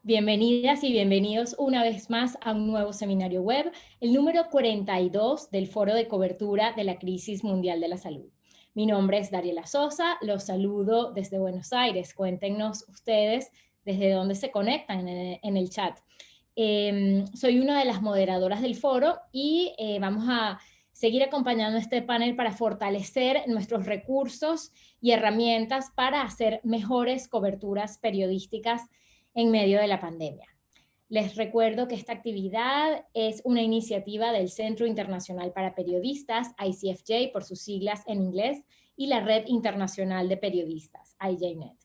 Bienvenidas y bienvenidos una vez más a un nuevo seminario web, el número 42 del Foro de Cobertura de la Crisis Mundial de la Salud. Mi nombre es Dariela Sosa, los saludo desde Buenos Aires. Cuéntenos ustedes desde dónde se conectan en el chat. Soy una de las moderadoras del foro y vamos a seguir acompañando este panel para fortalecer nuestros recursos y herramientas para hacer mejores coberturas periodísticas en medio de la pandemia. Les recuerdo que esta actividad es una iniciativa del Centro Internacional para Periodistas, ICFJ por sus siglas en inglés, y la Red Internacional de Periodistas, IJNet.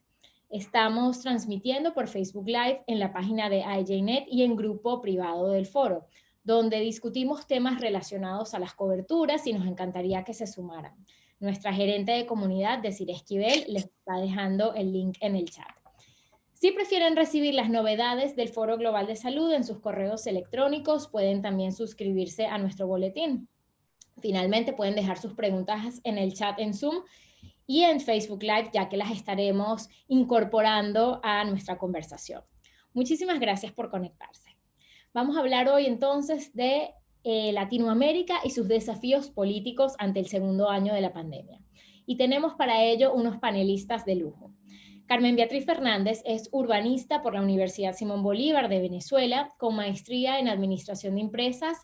Estamos transmitiendo por Facebook Live en la página de IJNet y en grupo privado del foro, donde discutimos temas relacionados a las coberturas y nos encantaría que se sumaran. Nuestra gerente de comunidad, Desiree Esquivel, les está dejando el link en el chat. Si prefieren recibir las novedades del Foro Global de Salud en sus correos electrónicos, pueden también suscribirse a nuestro boletín. Finalmente, pueden dejar sus preguntas en el chat en Zoom y en Facebook Live, ya que las estaremos incorporando a nuestra conversación. Muchísimas gracias por conectarse. Vamos a hablar hoy entonces de Latinoamérica y sus desafíos políticos ante el segundo año de la pandemia. Y tenemos para ello unos panelistas de lujo. Carmen Beatriz Fernández es urbanista por la Universidad Simón Bolívar de Venezuela, con maestría en Administración de Empresas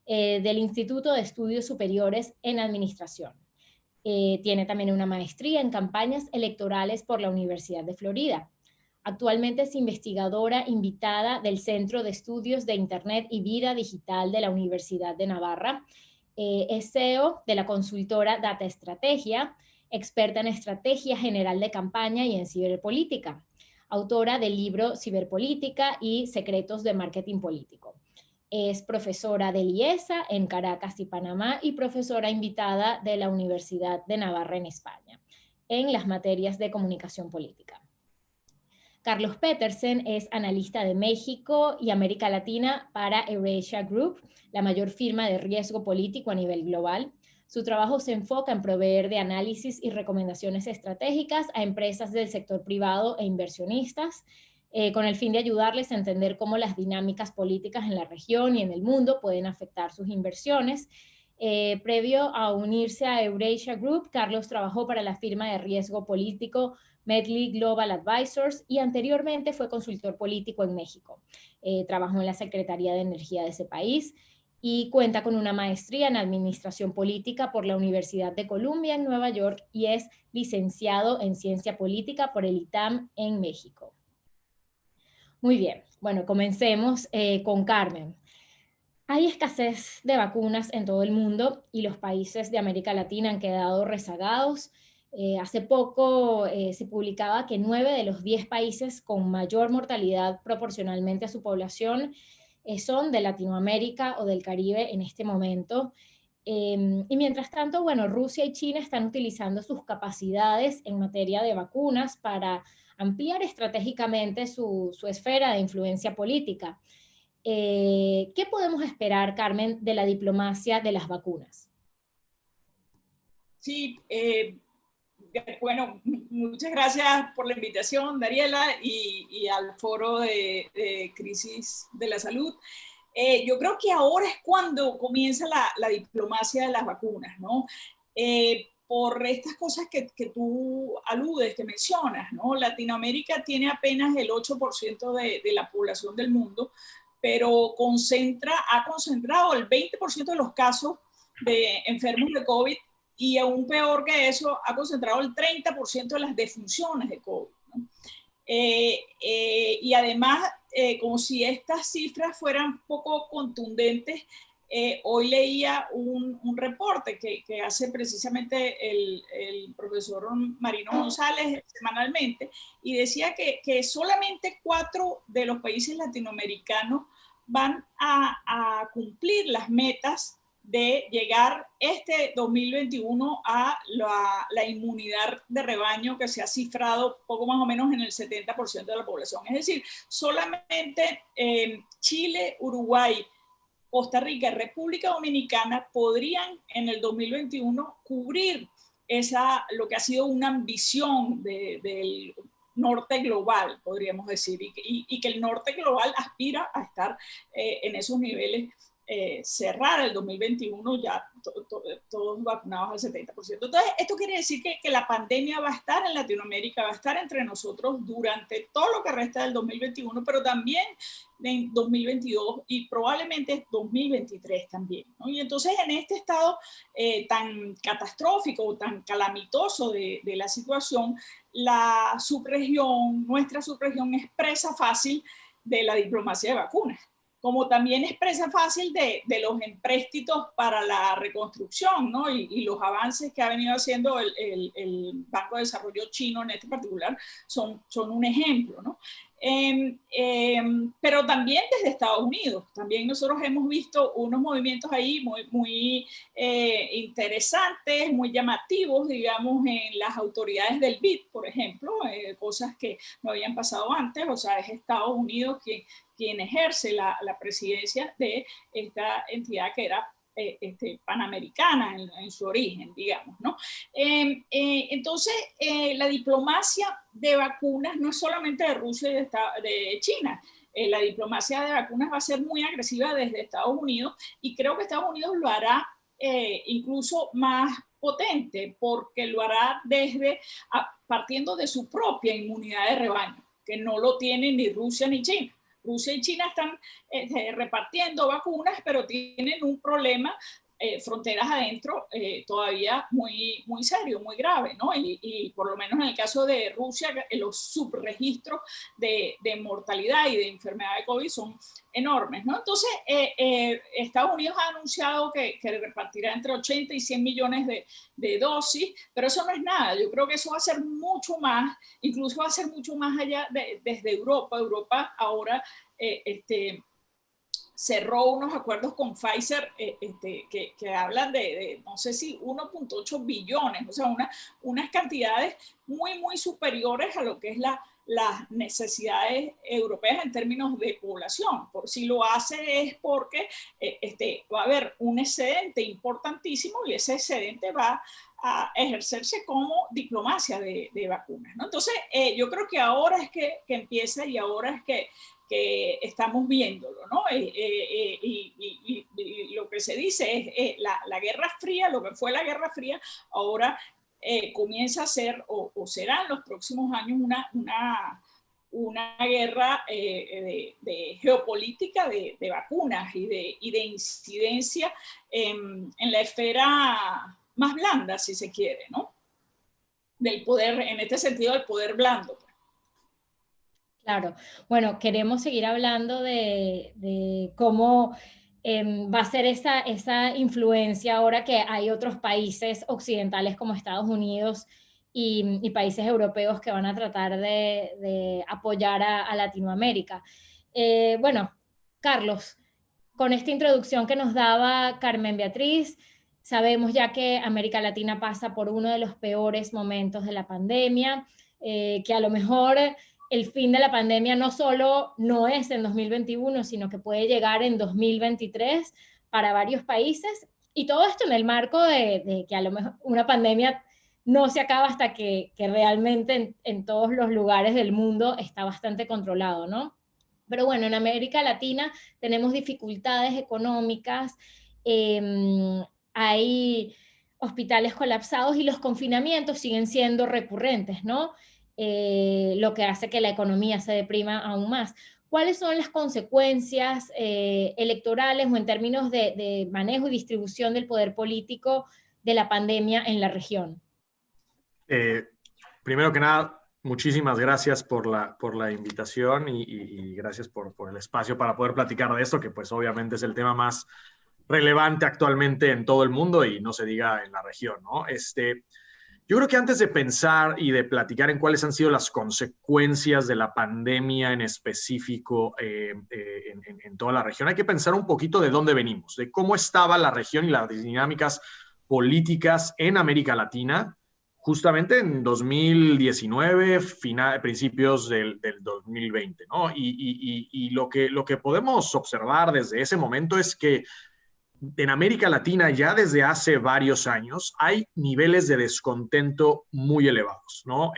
del Instituto de Estudios Superiores en Administración. Tiene también una maestría en campañas electorales por la Universidad de Florida. Actualmente es investigadora invitada del Centro de Estudios de Internet y Vida Digital de la Universidad de Navarra. Es CEO de la consultora Data Estrategia, experta en estrategia general de campaña y en ciberpolítica, autora del libro Ciberpolítica y Secretos de Marketing Político. Es profesora del IESA en Caracas y Panamá y profesora invitada de la Universidad de Navarra en España, en las materias de comunicación política. Carlos Petersen es analista de México y América Latina para Eurasia Group, la mayor firma de riesgo político a nivel global. Su trabajo se enfoca en proveer de análisis y recomendaciones estratégicas a empresas del sector privado e inversionistas, con el fin de ayudarles a entender cómo las dinámicas políticas en la región y en el mundo pueden afectar sus inversiones. Previo a unirse a Eurasia Group, Carlos trabajó para la firma de riesgo político Medley Global Advisors y anteriormente fue consultor político en México. Trabajó en la Secretaría de Energía de ese país y cuenta con una maestría en Administración Política por la Universidad de Columbia en Nueva York y es licenciado en Ciencia Política por el ITAM en México. Muy bien, bueno, comencemos con Carmen. Hay escasez de vacunas en todo el mundo y los países de América Latina han quedado rezagados. Hace poco se publicaba que 9 de los 10 países con mayor mortalidad proporcionalmente a su población son de Latinoamérica o del Caribe en este momento. Y mientras tanto, bueno, Rusia y China están utilizando sus capacidades en materia de vacunas para ampliar estratégicamente su esfera de influencia política. ¿Qué podemos esperar, Carmen, de la diplomacia de las vacunas? Sí, bueno, muchas gracias por la invitación, Dariela, y al foro de crisis de la salud. Yo creo que ahora es cuando comienza la diplomacia de las vacunas, ¿no? Por estas cosas que tú aludes, que mencionas, ¿no? Latinoamérica tiene apenas el 8% de la población del mundo, pero ha concentrado el 20% de los casos de enfermos de COVID y aún peor que eso, ha concentrado el 30% de las defunciones de COVID, ¿no? Y además, como si estas cifras fueran poco contundentes, hoy leía un reporte que hace precisamente el profesor Marino González semanalmente y decía que solamente 4 de los países latinoamericanos van a cumplir las metas de llegar este 2021 a la inmunidad de rebaño que se ha cifrado poco más o menos en el 70% de la población. Es decir, solamente Chile, Uruguay, Costa Rica y República Dominicana podrían en el 2021 cubrir lo que ha sido una ambición del norte global, podríamos decir, y que el norte global aspira a estar en esos niveles, cerrar el 2021 ya todos vacunados al 70%. Entonces, esto quiere decir que la pandemia va a estar en Latinoamérica, va a estar entre nosotros durante todo lo que resta del 2021, pero también en 2022 y probablemente 2023 también, ¿no? Y entonces, en este estado tan catastrófico, tan calamitoso de la situación, la subregión, nuestra subregión, es presa fácil de la diplomacia de vacunas, como también es presa fácil de los empréstitos para la reconstrucción, ¿no? Y los avances que ha venido haciendo el Banco de Desarrollo chino en este particular son un ejemplo, ¿no? Pero también desde Estados Unidos, también nosotros hemos visto unos movimientos ahí muy interesantes, muy llamativos, digamos, en las autoridades del BID, por ejemplo, cosas que no habían pasado antes. O sea, es Estados Unidos quien ejerce la presidencia de esta entidad que era panamericana en su origen, digamos, ¿no? Entonces, la diplomacia de vacunas no es solamente de Rusia y de China. La diplomacia de vacunas va a ser muy agresiva desde Estados Unidos, y creo que Estados Unidos lo hará incluso más potente, porque lo hará partiendo de su propia inmunidad de rebaño, que no lo tienen ni Rusia ni China. Rusia y China están repartiendo vacunas, pero tienen un problema fronteras adentro todavía muy serio, muy grave, ¿no? Y por lo menos en el caso de Rusia, los subregistros de mortalidad y de enfermedad de COVID son enormes, ¿no? Entonces, Estados Unidos ha anunciado que repartirá entre 80 y 100 millones de dosis, pero eso no es nada. Yo creo que eso va a ser mucho más, incluso va a ser mucho más allá desde Europa. Europa ahora cerró unos acuerdos con Pfizer que hablan de no sé si 1.8 billones, o sea, unas cantidades muy superiores a lo que es las necesidades europeas en términos de población. Por si lo hace es porque va a haber un excedente importantísimo, y ese excedente va a ejercerse como diplomacia de vacunas, ¿no? Entonces, yo creo que ahora es que empieza, y ahora es que estamos viéndolo, ¿no? Y lo que se dice es la Guerra Fría, lo que fue la Guerra Fría, ahora comienza a ser, o será en los próximos años, una guerra de geopolítica de vacunas y de incidencia en la esfera más blanda, si se quiere, ¿no? Del poder, en este sentido, del poder blando. Claro, bueno, queremos seguir hablando de cómo va a ser esa influencia ahora que hay otros países occidentales como Estados Unidos y países europeos que van a tratar de apoyar a Latinoamérica. Bueno, Carlos, con esta introducción que nos daba Carmen Beatriz, sabemos ya que América Latina pasa por uno de los peores momentos de la pandemia, que a lo mejor el fin de la pandemia no solo no es en 2021, sino que puede llegar en 2023 para varios países. Y todo esto en el marco de que a lo mejor una pandemia no se acaba hasta que realmente en todos los lugares del mundo está bastante controlado, ¿no? Pero bueno, en América Latina tenemos dificultades económicas, hay hospitales colapsados y los confinamientos siguen siendo recurrentes, ¿no? Lo que hace que la economía se deprima aún más. ¿Cuáles son las consecuencias electorales o en términos de manejo y distribución del poder político de la pandemia en la región? Primero que nada, muchísimas gracias por la invitación y gracias por el espacio para poder platicar de esto, que pues obviamente es el tema más relevante actualmente en todo el mundo y no se diga en la región, ¿no? Yo creo que antes de pensar y de platicar en cuáles han sido las consecuencias de la pandemia en específico en toda la región, hay que pensar un poquito de dónde venimos, de cómo estaba la región y las dinámicas políticas en América Latina justamente en 2019, principios del 2020, ¿no? Y lo que podemos observar desde ese momento es que en América Latina ya desde hace varios años hay niveles de descontento muy elevados, ¿no?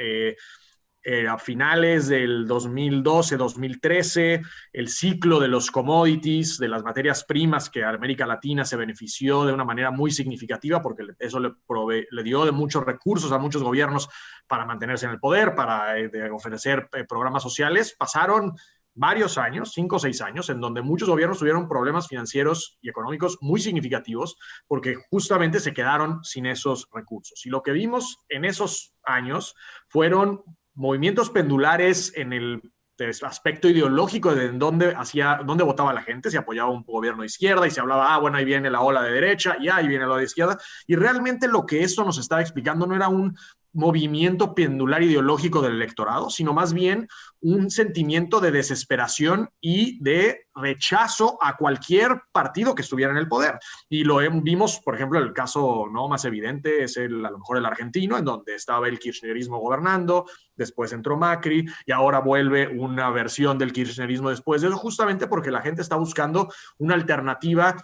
a finales del 2012, 2013, el ciclo de los commodities, de las materias primas, que América Latina se benefició de una manera muy significativa porque eso le dio de muchos recursos a muchos gobiernos para mantenerse en el poder, para ofrecer programas sociales. Pasaron varios años, 5 o 6 años, en donde muchos gobiernos tuvieron problemas financieros y económicos muy significativos porque justamente se quedaron sin esos recursos. Y lo que vimos en esos años fueron movimientos pendulares en el aspecto ideológico de dónde votaba la gente, se apoyaba un gobierno de izquierda y se hablaba, bueno, ahí viene la ola de derecha y ahí viene la ola de izquierda, y realmente lo que esto nos estaba explicando no era un movimiento pendular ideológico del electorado, sino más bien un sentimiento de desesperación y de rechazo a cualquier partido que estuviera en el poder. Y lo vimos, por ejemplo, el caso no más evidente es a lo mejor el argentino, en donde estaba el kirchnerismo gobernando, después entró Macri y ahora vuelve una versión del kirchnerismo después de eso, justamente porque la gente está buscando una alternativa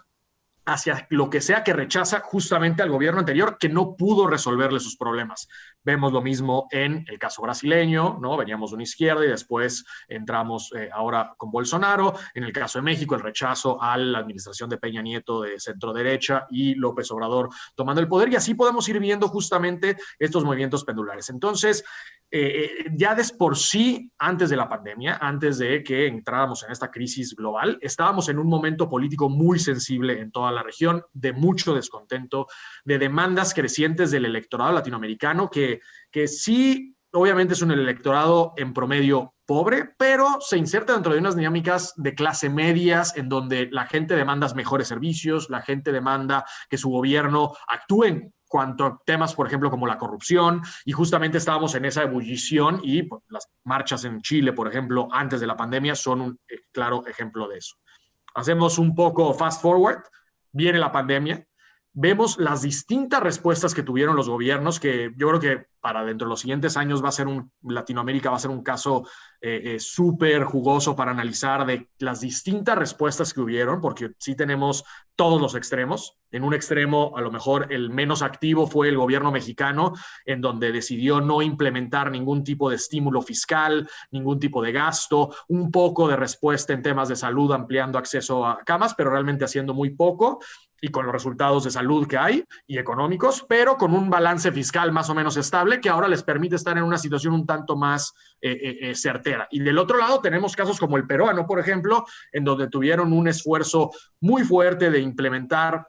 hacia lo que sea que rechaza justamente al gobierno anterior que no pudo resolverle sus problemas. Vemos lo mismo en el caso brasileño, ¿no? Veníamos de una izquierda y después entramos ahora con Bolsonaro. En el caso de México, el rechazo a la administración de Peña Nieto de centro derecha y López Obrador tomando el poder, y así podemos ir viendo justamente estos movimientos pendulares. Entonces, ya de por sí, antes de la pandemia, antes de que entráramos en esta crisis global, estábamos en un momento político muy sensible en toda la región, de mucho descontento, de demandas crecientes del electorado latinoamericano, que sí, obviamente es un electorado en promedio pobre, pero se inserta dentro de unas dinámicas de clase medias en donde la gente demanda mejores servicios, la gente demanda que su gobierno actúe en cuanto a temas, por ejemplo, como la corrupción, y justamente estábamos en esa ebullición y pues, las marchas en Chile, por ejemplo, antes de la pandemia son un claro ejemplo de eso. Hacemos un poco fast forward, viene la pandemia, vemos las distintas respuestas que tuvieron los gobiernos, que yo creo que para dentro de los siguientes años Latinoamérica va a ser un caso súper jugoso para analizar de las distintas respuestas que hubieron, porque sí tenemos todos los extremos. En un extremo, a lo mejor el menos activo fue el gobierno mexicano, en donde decidió no implementar ningún tipo de estímulo fiscal, ningún tipo de gasto, un poco de respuesta en temas de salud, ampliando acceso a camas, pero realmente haciendo muy poco, y con los resultados de salud que hay y económicos, pero con un balance fiscal más o menos estable que ahora les permite estar en una situación un tanto más certera. Y del otro lado tenemos casos como el peruano, por ejemplo, en donde tuvieron un esfuerzo muy fuerte de implementar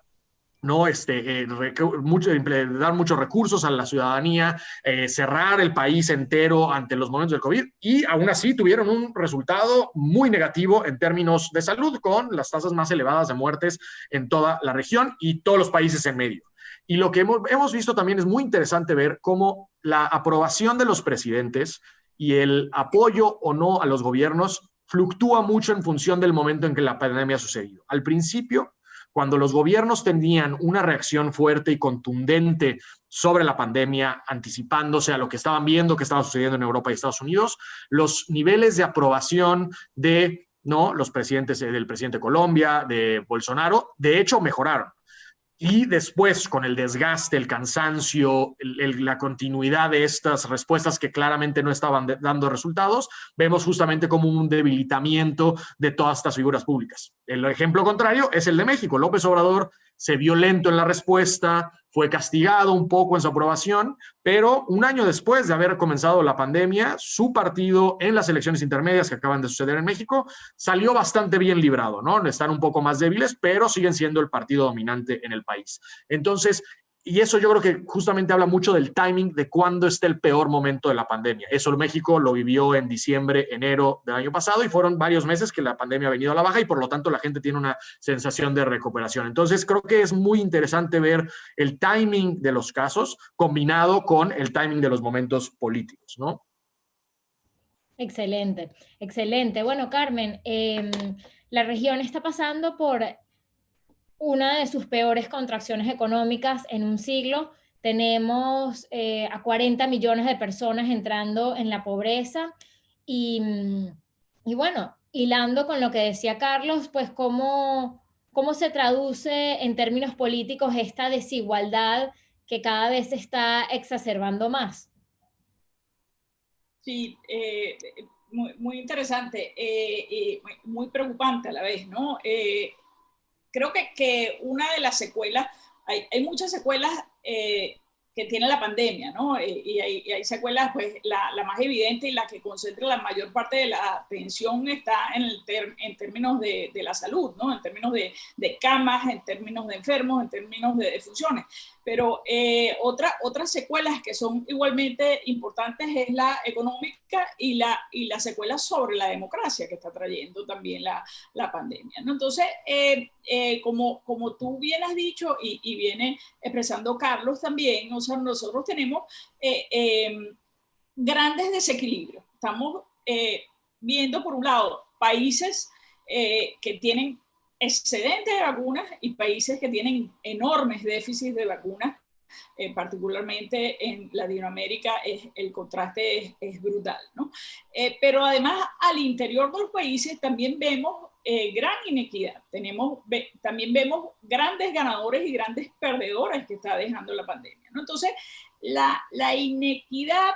¿no? Dar muchos recursos a la ciudadanía, cerrar el país entero ante los momentos del COVID, y aún así tuvieron un resultado muy negativo en términos de salud, con las tasas más elevadas de muertes en toda la región y todos los países en medio. Y lo que hemos visto también es muy interesante ver cómo la aprobación de los presidentes y el apoyo o no a los gobiernos fluctúa mucho en función del momento en que la pandemia ha sucedido. Al principio, cuando los gobiernos tenían una reacción fuerte y contundente sobre la pandemia, anticipándose a lo que estaban viendo que estaba sucediendo en Europa y Estados Unidos, los niveles de aprobación de los presidentes, del presidente de Colombia, de Bolsonaro, de hecho mejoraron. Y después, con el desgaste, el cansancio, la continuidad de estas respuestas que claramente no estaban dando resultados, vemos justamente como un debilitamiento de todas estas figuras públicas. El ejemplo contrario es el de México. López Obrador se vio lento en la respuesta, fue castigado un poco en su aprobación, pero un año después de haber comenzado la pandemia, su partido en las elecciones intermedias que acaban de suceder en México salió bastante bien librado, ¿no? Están un poco más débiles, pero siguen siendo el partido dominante en el país. Entonces, y eso yo creo que justamente habla mucho del timing de cuándo está el peor momento de la pandemia. Eso México lo vivió en diciembre, enero del año pasado, y fueron varios meses que la pandemia ha venido a la baja y por lo tanto la gente tiene una sensación de recuperación. Entonces creo que es muy interesante ver el timing de los casos combinado con el timing de los momentos políticos, ¿no? Excelente, excelente. Bueno, Carmen, la región está pasando por una de sus peores contracciones económicas en un siglo. Tenemos a 40 millones de personas entrando en la pobreza y bueno, hilando con lo que decía Carlos, pues cómo se traduce en términos políticos esta desigualdad que cada vez se está exacerbando más. Sí, muy interesante y muy preocupante a la vez, ¿no? Creo que una de las secuelas, hay muchas secuelas que tiene la pandemia, ¿no? Y hay secuelas, pues la más evidente y la que concentra la mayor parte de la atención está en términos de la salud, ¿no? En términos de camas, en términos de enfermos, en términos de defunciones. Pero otras secuelas que son igualmente importantes es la económica y la secuela sobre la democracia que está trayendo también la pandemia, ¿no? Entonces, como tú bien has dicho y viene expresando Carlos también, o sea, nosotros tenemos grandes desequilibrios. Estamos viendo, por un lado, países que tienen excedentes de vacunas y países que tienen enormes déficits de vacunas. Particularmente en Latinoamérica el contraste es brutal, ¿no? Pero además al interior de los países también vemos gran inequidad. También vemos grandes ganadores y grandes perdedores que está dejando la pandemia, ¿no? Entonces, la inequidad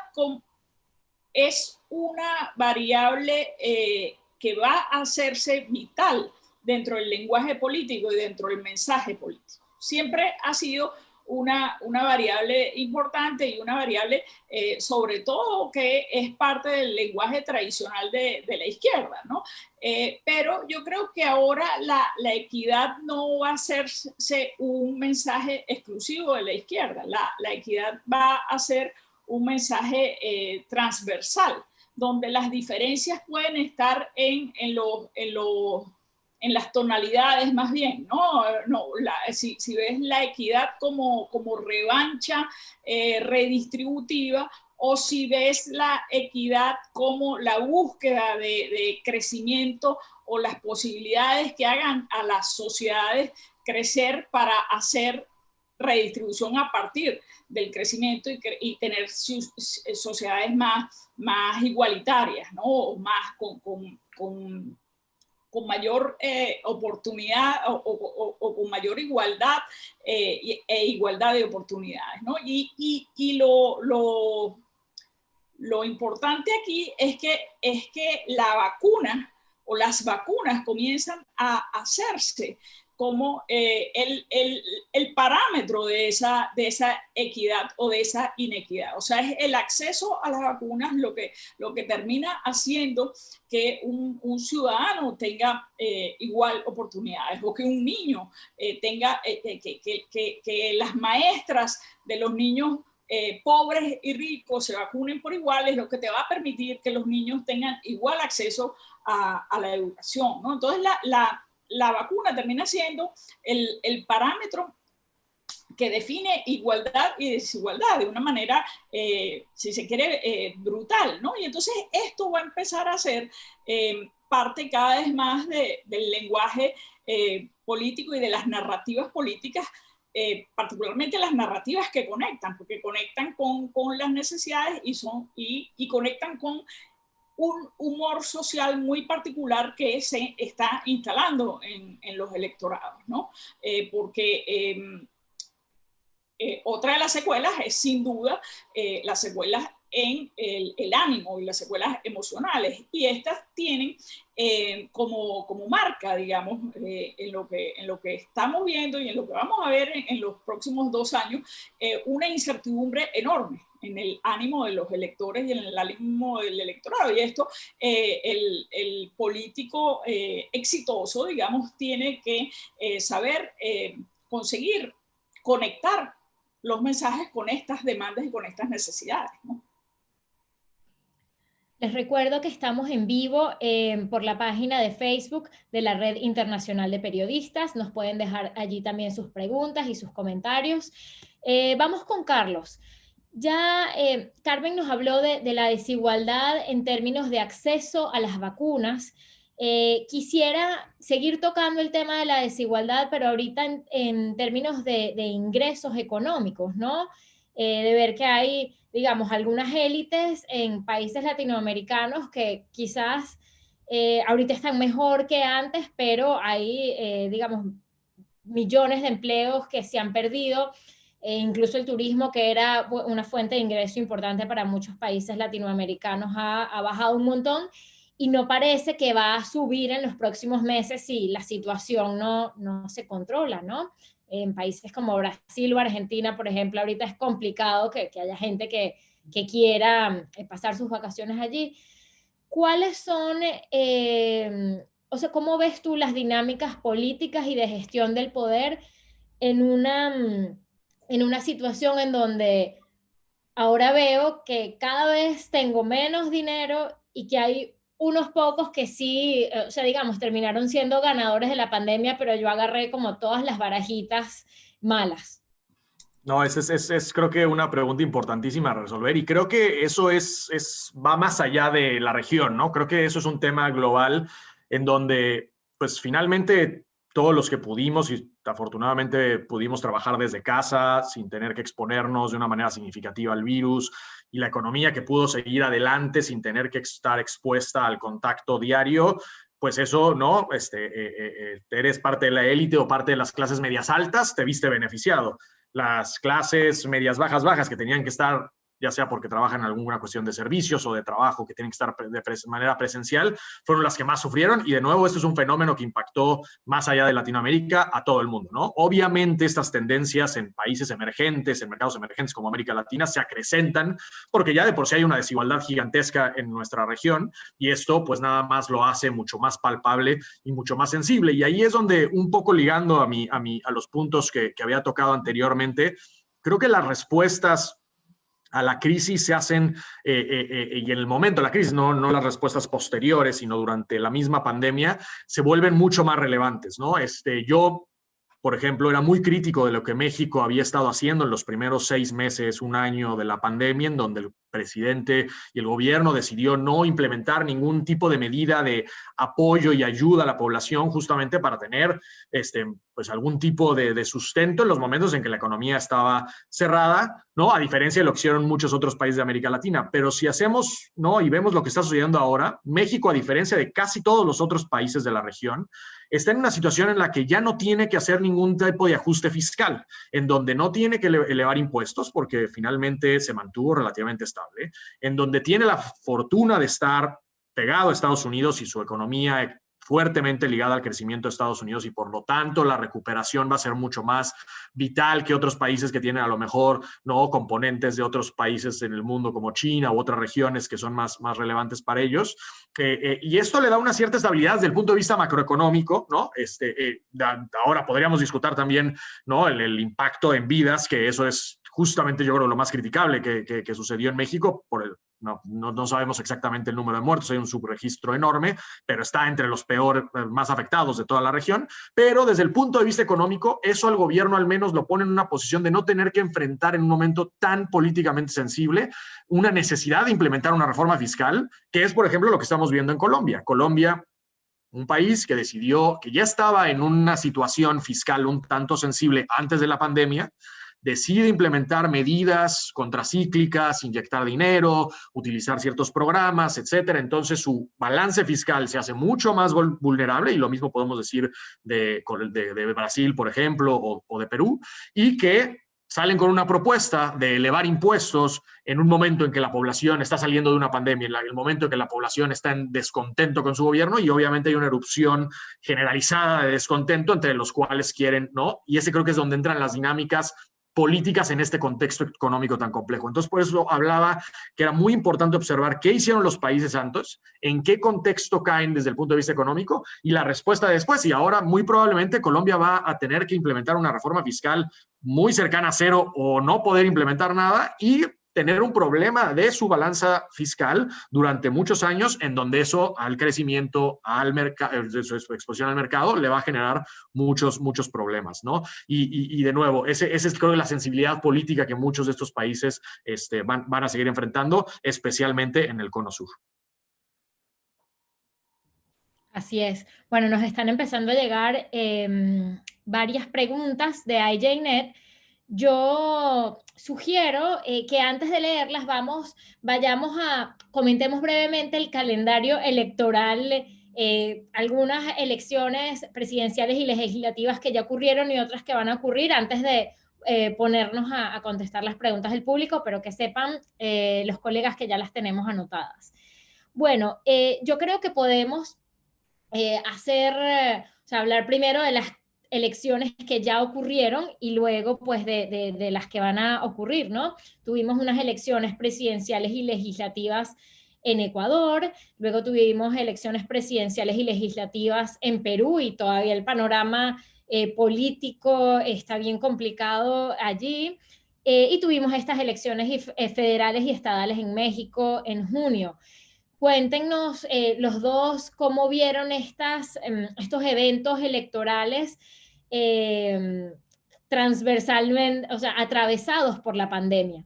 es una variable que va a hacerse vital dentro del lenguaje político y dentro del mensaje político. Siempre ha sido una variable importante y una variable sobre todo que es parte del lenguaje tradicional de la izquierda, ¿no? Pero yo creo que ahora la equidad no va a hacerse un mensaje exclusivo de la izquierda, la equidad va a ser un mensaje transversal, donde las diferencias pueden estar en las tonalidades más bien, ¿no? Si ves la equidad como revancha redistributiva, o si ves la equidad como la búsqueda de crecimiento o las posibilidades que hagan a las sociedades crecer para hacer redistribución a partir del crecimiento y tener sociedades más igualitarias, ¿no? O más con mayor oportunidad o con mayor igualdad e igualdad de oportunidades, ¿no? Y lo importante aquí es que la vacuna o las vacunas comienzan a hacerse como el parámetro de esa equidad o de esa inequidad. O sea, es el acceso a las vacunas lo que termina haciendo que un ciudadano tenga igual oportunidades, o que un niño tenga, que las maestras de los niños pobres y ricos se vacunen por igual, es lo que te va a permitir que los niños tengan igual acceso a la educación, ¿no? Entonces la vacuna termina siendo el parámetro que define igualdad y desigualdad de una manera, si se quiere, brutal, ¿no? Y entonces esto va a empezar a ser parte cada vez más del lenguaje político y de las narrativas políticas, particularmente las narrativas que conectan, porque conectan con las necesidades y conectan con un humor social muy particular que se está instalando en los electorados, ¿no? Porque otra de las secuelas es sin duda las secuelas en el ánimo y las secuelas emocionales, y estas tienen como marca, digamos, en lo que estamos viendo y en lo que vamos a ver en los próximos 2 años, una incertidumbre enorme en el ánimo de los electores y en el ánimo del electorado. Y esto, el político exitoso, digamos, tiene que saber conseguir conectar los mensajes con estas demandas y con estas necesidades, ¿no? Les recuerdo que estamos en vivo por la página de Facebook de la Red Internacional de Periodistas. Nos pueden dejar allí también sus preguntas y sus comentarios. Vamos con Carlos. Ya Carmen nos habló de la desigualdad en términos de acceso a las vacunas. Quisiera seguir tocando el tema de la desigualdad, pero ahorita en términos de ingresos económicos, ¿no? De ver que hay, digamos, algunas élites en países latinoamericanos que quizás ahorita están mejor que antes, pero hay, digamos, millones de empleos que se han perdido. incluso el turismo, que era una fuente de ingreso importante para muchos países latinoamericanos, ha bajado un montón y no parece que va a subir en los próximos meses si la situación no se controla, ¿no? En países como Brasil o Argentina, por ejemplo, ahorita es complicado que haya gente que quiera pasar sus vacaciones allí. ¿Cuáles son, o sea, cómo ves tú las dinámicas políticas y de gestión del poder en una situación en donde ahora veo que cada vez tengo menos dinero y que hay unos pocos que sí, o sea, digamos, terminaron siendo ganadores de la pandemia, pero yo agarré como todas las barajitas malas? No, es creo que una pregunta importantísima a resolver y creo que eso va más allá de la región, ¿no? Creo que eso es un tema global en donde, pues finalmente, todos los que pudimos y afortunadamente pudimos trabajar desde casa sin tener que exponernos de una manera significativa al virus y la economía que pudo seguir adelante sin tener que estar expuesta al contacto diario, pues eso, ¿no? Eres parte de la élite o parte de las clases medias altas, te viste beneficiado. Las clases medias bajas que tenían que estar, ya sea porque trabajan en alguna cuestión de servicios o de trabajo que tienen que estar de manera presencial, fueron las que más sufrieron. Y de nuevo, esto es un fenómeno que impactó más allá de Latinoamérica a todo el mundo, ¿no? Obviamente estas tendencias en países emergentes, en mercados emergentes como América Latina, se acrecentan porque ya de por sí hay una desigualdad gigantesca en nuestra región y esto pues nada más lo hace mucho más palpable y mucho más sensible. Y ahí es donde un poco ligando a los puntos que había tocado anteriormente, creo que las respuestas a la crisis se hacen, y en el momento de la crisis, no las respuestas posteriores, sino durante la misma pandemia, se vuelven mucho más relevantes, ¿no? Yo, por ejemplo, era muy crítico de lo que México había estado haciendo en los primeros 6 meses, un año de la pandemia, en donde el presidente y el gobierno decidió no implementar ningún tipo de medida de apoyo y ayuda a la población justamente para tener pues algún tipo de sustento en los momentos en que la economía estaba cerrada, ¿no? A diferencia de lo que hicieron muchos otros países de América Latina. Pero si hacemos, ¿no? Y vemos lo que está sucediendo ahora, México, a diferencia de casi todos los otros países de la región, está en una situación en la que ya no tiene que hacer ningún tipo de ajuste fiscal, en donde no tiene que elevar impuestos, porque finalmente se mantuvo relativamente estable, en donde tiene la fortuna de estar pegado a Estados Unidos y su economía fuertemente ligada al crecimiento de Estados Unidos y por lo tanto la recuperación va a ser mucho más vital que otros países que tienen a lo mejor no componentes de otros países en el mundo como China u otras regiones que son más relevantes para ellos. Y esto le da una cierta estabilidad desde el punto de vista macroeconómico, ¿no? Ahora podríamos discutir también, ¿no? El impacto en vidas, que eso es justamente yo creo lo más criticable que sucedió en México. No sabemos exactamente el número de muertos, hay un subregistro enorme, pero está entre los más afectados de toda la región. Pero desde el punto de vista económico, eso al gobierno al menos lo pone en una posición de no tener que enfrentar en un momento tan políticamente sensible una necesidad de implementar una reforma fiscal, que es, por ejemplo, lo que estamos viendo en Colombia. Colombia, un país que decidió, que ya estaba en una situación fiscal un tanto sensible antes de la pandemia, decide implementar medidas contracíclicas, inyectar dinero, utilizar ciertos programas, etcétera. Entonces su balance fiscal se hace mucho más vulnerable, y lo mismo podemos decir de Brasil, por ejemplo, o de Perú, y que salen con una propuesta de elevar impuestos en un momento en que la población está saliendo de una pandemia, en el momento en que la población está en descontento con su gobierno, y obviamente hay una erupción generalizada de descontento entre los cuales quieren, ¿no? Y ese creo que es donde entran las dinámicas políticas en este contexto económico tan complejo. Entonces, por eso hablaba que era muy importante observar qué hicieron los países santos, en qué contexto caen desde el punto de vista económico y la respuesta después. Y ahora, muy probablemente, Colombia va a tener que implementar una reforma fiscal muy cercana a cero o no poder implementar nada y tener un problema de su balanza fiscal durante muchos años, en donde eso al crecimiento, de su exposición al mercado, le va a generar muchos problemas, ¿no? Y de nuevo, ese es creo la sensibilidad política que muchos de estos países van a seguir enfrentando, especialmente en el Cono Sur. Así es. Bueno, nos están empezando a llegar varias preguntas de IJNet. Yo sugiero que antes de leerlas comentemos brevemente el calendario electoral, algunas elecciones presidenciales y legislativas que ya ocurrieron y otras que van a ocurrir antes de ponernos a contestar las preguntas del público, pero que sepan los colegas que ya las tenemos anotadas. Bueno, yo creo que podemos o sea, hablar primero de las elecciones que ya ocurrieron y luego pues de las que van a ocurrir, ¿no? Tuvimos unas elecciones presidenciales y legislativas en Ecuador, luego tuvimos elecciones presidenciales y legislativas en Perú y todavía el panorama político está bien complicado allí. Y tuvimos estas elecciones federales y estadales en México en junio. Cuéntenos los dos cómo vieron estos eventos electorales transversalmente, o sea, atravesados por la pandemia.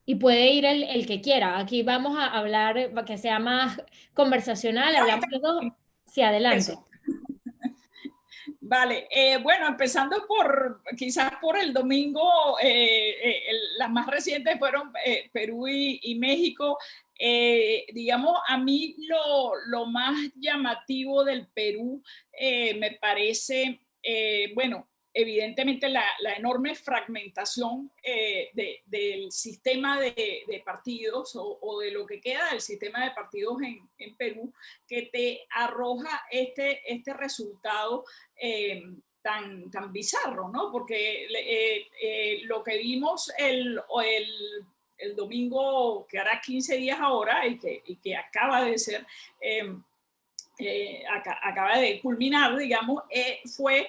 Y puede ir el que quiera. Aquí vamos a hablar, que sea más conversacional, hablamos los dos. Sí, adelante. Eso. Vale, bueno, empezando quizás por el domingo, las más recientes fueron Perú y México. Digamos, a mí lo más llamativo del Perú me parece, bueno, evidentemente la enorme fragmentación del sistema de partidos o de lo que queda del sistema de partidos en Perú, que te arroja este resultado tan bizarro, ¿no? Porque lo que vimos el domingo, que hará 15 días ahora y que acaba de ser... acaba de culminar, digamos, fue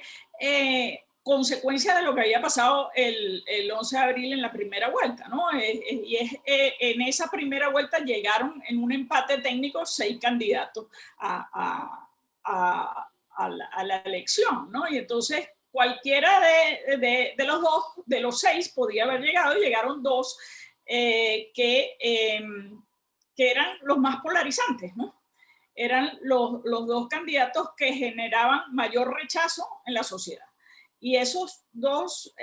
consecuencia de lo que había pasado el 11 de abril en la primera vuelta, ¿no? En esa primera vuelta llegaron en un empate técnico 6 candidatos a la elección, ¿no? Y entonces cualquiera de los 6 podía haber llegado, y llegaron 2 que eran los más polarizantes, ¿no? Eran los 2 candidatos que generaban mayor rechazo en la sociedad. Y esos 2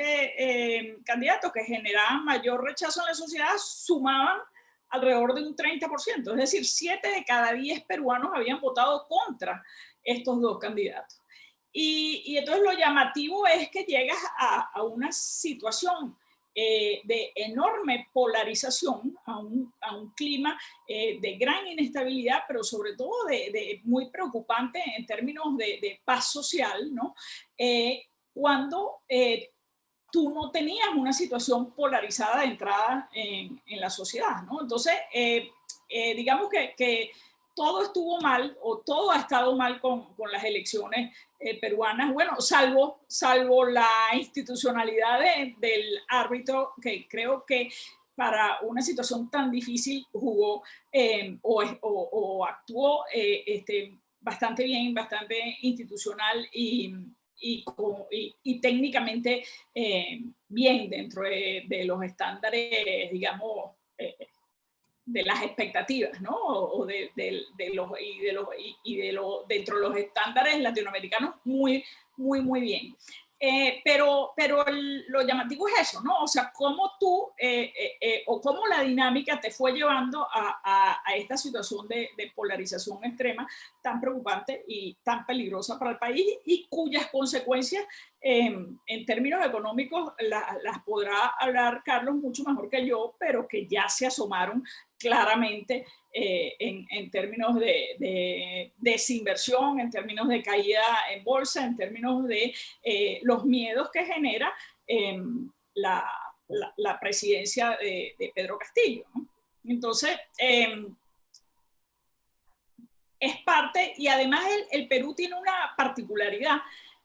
candidatos que generaban mayor rechazo en la sociedad sumaban alrededor de un 30%. Es decir, 7 de cada 10 peruanos habían votado contra estos 2 candidatos. Y entonces lo llamativo es que llegas a una situación de enorme polarización, a un clima de gran inestabilidad, pero sobre todo de muy preocupante en términos de paz social, ¿no? Cuando tú no tenías una situación polarizada de entrada en la sociedad, ¿no? Entonces, digamos que todo estuvo mal, o todo ha estado mal con las elecciones peruanas, bueno, salvo la institucionalidad del árbitro, que creo que para una situación tan difícil jugó o actuó bastante bien, bastante institucional y técnicamente bien dentro de los estándares, digamos, de las expectativas, ¿no? O dentro de los estándares latinoamericanos, muy bien. Pero lo llamativo es eso, ¿no? O sea, cómo tú o cómo la dinámica te fue llevando a esta situación de polarización extrema tan preocupante y tan peligrosa para el país, y cuyas consecuencias en términos económicos las podrá hablar Carlos mucho mejor que yo, pero que ya se asomaron claramente en términos de desinversión, en términos de caída en bolsa, en términos de los miedos que genera la presidencia de Pedro Castillo, ¿no? Entonces, es parte, y además el Perú tiene una particularidad,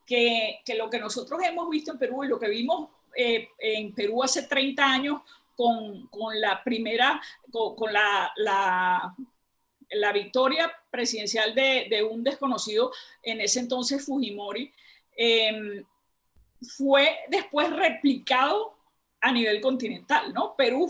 que lo que nosotros hemos visto en Perú y lo que vimos en Perú hace 30 años con la primera, con la victoria presidencial de un desconocido, en ese entonces Fujimori, fue después replicado a nivel continental, ¿no? Perú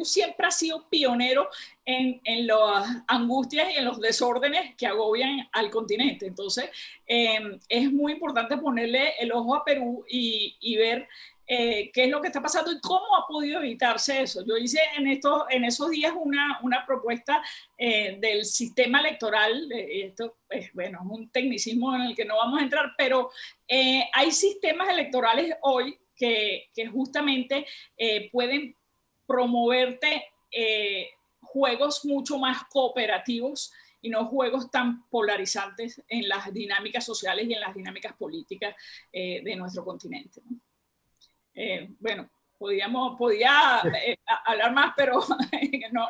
siempre ha sido pionero en las angustias y en los desórdenes que agobian al continente. Entonces, es muy importante ponerle el ojo a Perú y ver qué es lo que está pasando y cómo ha podido evitarse eso. Yo hice en esos días una propuesta del sistema electoral. Esto bueno, es un tecnicismo en el que no vamos a entrar, pero hay sistemas electorales hoy que justamente pueden promoverte juegos mucho más cooperativos y no juegos tan polarizantes en las dinámicas sociales y en las dinámicas políticas de nuestro continente, ¿no? Bueno, podía hablar más, pero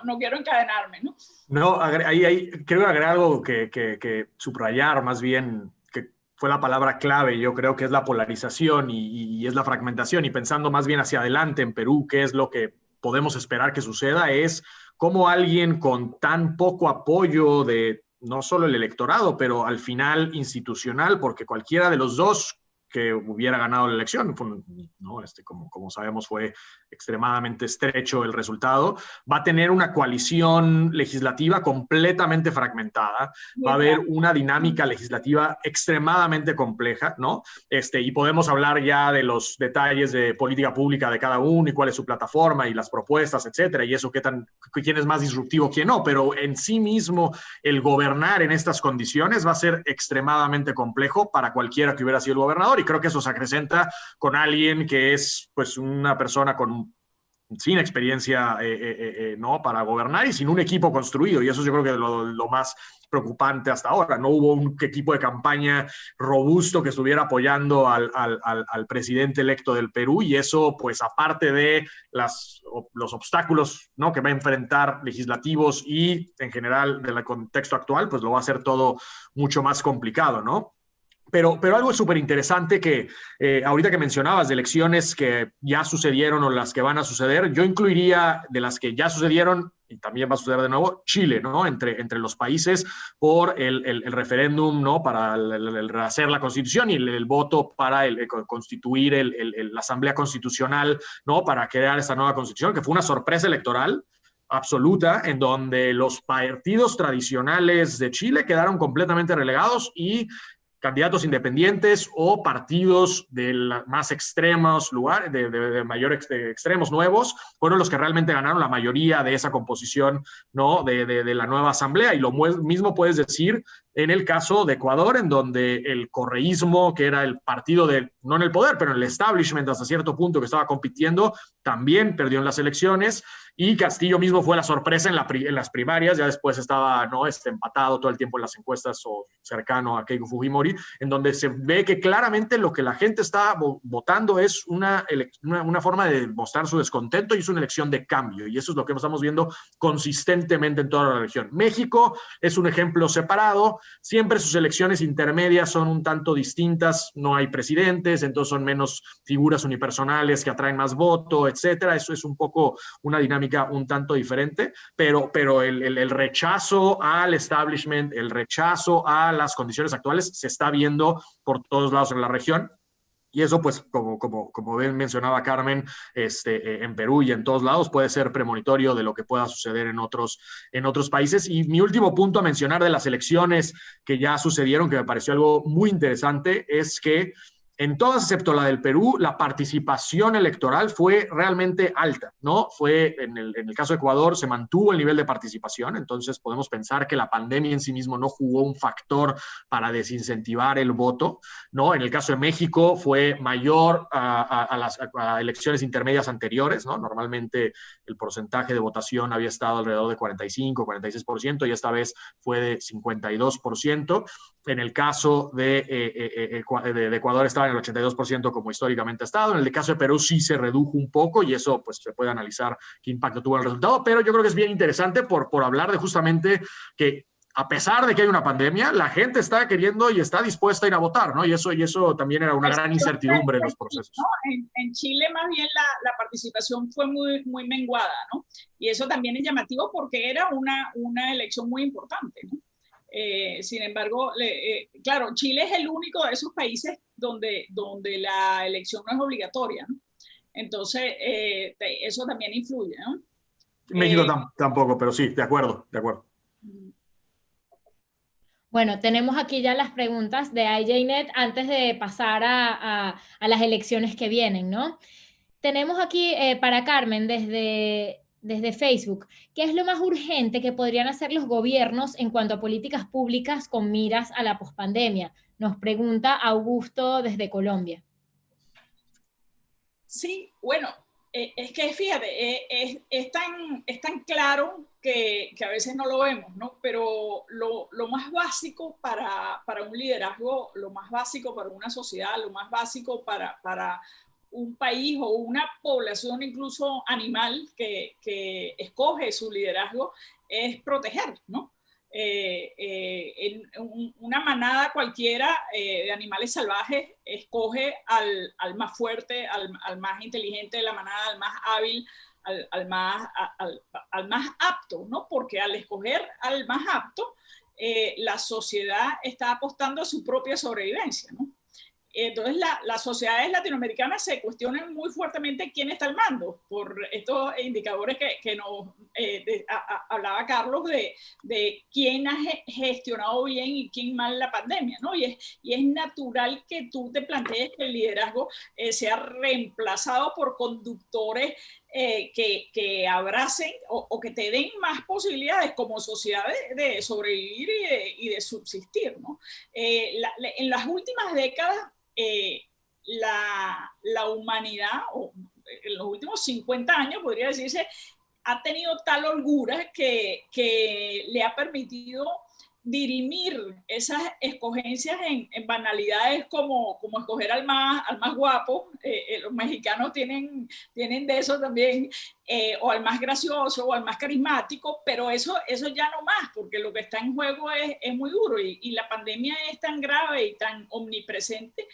no quiero encadenarme, ¿no? No, ahí creo agregar algo que subrayar más bien, que fue la palabra clave, yo creo que es la polarización y es la fragmentación, y pensando más bien hacia adelante en Perú, qué es lo que podemos esperar que suceda, es cómo alguien con tan poco apoyo de no solo el electorado, pero al final institucional, porque cualquiera de los dos que hubiera ganado la elección, ¿no? Como sabemos fue extremadamente estrecho el resultado, va a tener una coalición legislativa completamente fragmentada, va a haber una dinámica legislativa extremadamente compleja, ¿no? Y podemos hablar ya de los detalles de política pública de cada uno y cuál es su plataforma y las propuestas, etcétera, y eso quién es más disruptivo, quién no, pero en sí mismo el gobernar en estas condiciones va a ser extremadamente complejo para cualquiera que hubiera sido el gobernador, y creo que eso se acrecenta con alguien que es pues una persona sin experiencia ¿no? para gobernar y sin un equipo construido, y eso yo creo que es lo más preocupante hasta ahora. No hubo un equipo de campaña robusto que estuviera apoyando al presidente electo del Perú, y eso, pues aparte de los obstáculos, ¿no? que va a enfrentar legislativos y en general del contexto actual, pues lo va a hacer todo mucho más complicado, ¿no? Pero algo súper interesante que ahorita que mencionabas de elecciones que ya sucedieron o las que van a suceder, yo incluiría de las que ya sucedieron y también va a suceder de nuevo, Chile, ¿no? Entre los países por el referéndum, ¿no? Para hacer la constitución y el voto para constituir la asamblea constitucional, ¿no? Para crear esta nueva constitución, que fue una sorpresa electoral absoluta, en donde los partidos tradicionales de Chile quedaron completamente relegados y candidatos independientes o partidos de más extremos lugares, de mayor extremos nuevos, fueron los que realmente ganaron la mayoría de esa composición, ¿no? de la nueva asamblea. Y lo mismo puedes decir en el caso de Ecuador, en donde el correísmo, que era el partido no en el poder, pero en el establishment hasta cierto punto que estaba compitiendo, también perdió en las elecciones, y Castillo mismo fue la sorpresa en las primarias, ya después estaba, ¿no? empatado todo el tiempo en las encuestas o cercano a Keiko Fujimori, en donde se ve que claramente lo que la gente está votando es una forma de mostrar su descontento, y es una elección de cambio, y eso es lo que estamos viendo consistentemente en toda la región. México es un ejemplo separado, siempre sus elecciones intermedias son un tanto distintas, no hay presidentes, entonces son menos figuras unipersonales que atraen más voto, etcétera. Eso es un poco una dinámica un tanto diferente, pero el rechazo al establishment, el rechazo a las condiciones actuales se está viendo por todos lados en la región. Y eso, pues, como bien mencionaba Carmen, en Perú y en todos lados puede ser premonitorio de lo que pueda suceder en otros países. Y mi último punto a mencionar de las elecciones que ya sucedieron, que me pareció algo muy interesante, es que en todas, excepto la del Perú, la participación electoral fue realmente alta, ¿no? En el caso de Ecuador se mantuvo el nivel de participación, entonces podemos pensar que la pandemia en sí mismo no jugó un factor para desincentivar el voto, ¿no? En el caso de México fue mayor a las elecciones intermedias anteriores, ¿no? Normalmente el porcentaje de votación había estado alrededor de 45, 46%, y esta vez fue de 52%. En el caso de Ecuador estaba en el 82% como históricamente ha estado. En el caso de Perú sí se redujo un poco, y eso pues se puede analizar qué impacto tuvo en el resultado, pero yo creo que es bien interesante por hablar de justamente que a pesar de que hay una pandemia, la gente está queriendo y está dispuesta a ir a votar, ¿no? Y eso también era una gran incertidumbre en los procesos. ¿No? En Chile más bien la participación fue muy menguada, ¿no? Y eso también es llamativo porque era una elección muy importante, ¿no? Sin embargo, claro, Chile es el único de esos países donde la elección no es obligatoria, ¿no? Entonces, eso también influye, ¿no? México tampoco, pero sí, de acuerdo. Bueno, tenemos aquí ya las preguntas de IJNet antes de pasar a las elecciones que vienen, ¿no? tenemos aquí para Carmen desde Facebook, ¿qué es lo más urgente que podrían hacer los gobiernos en cuanto a políticas públicas con miras a la pospandemia? Nos pregunta Augusto desde Colombia. Sí, bueno, es que fíjate, es tan claro que a veces no lo vemos, ¿no? Pero lo más básico para un liderazgo, lo más básico para una sociedad, lo más básico para un país o una población incluso animal que escoge su liderazgo es proteger, ¿no? En una manada cualquiera de animales salvajes escoge al más fuerte, al más inteligente de la manada, al más hábil, al más apto, ¿no? Porque al escoger al más apto, la sociedad está apostando a su propia sobrevivencia, ¿no? Entonces las sociedades latinoamericanas se cuestionan muy fuertemente quién está al mando por estos indicadores que nos hablaba Carlos de quién ha gestionado bien y quién mal la pandemia, ¿no? Y es natural que tú te plantees que el liderazgo sea reemplazado por conductores que abracen o que te den más posibilidades como sociedad de sobrevivir y de subsistir, ¿no? En las últimas décadas, la humanidad, o en los últimos 50 años, podría decirse, ha tenido tal holgura que le ha permitido dirimir esas escogencias en banalidades como escoger al más guapo. Los mexicanos tienen de eso también, o al más gracioso o al más carismático, pero eso ya no más, porque lo que está en juego es muy duro y la pandemia es tan grave y tan omnipresente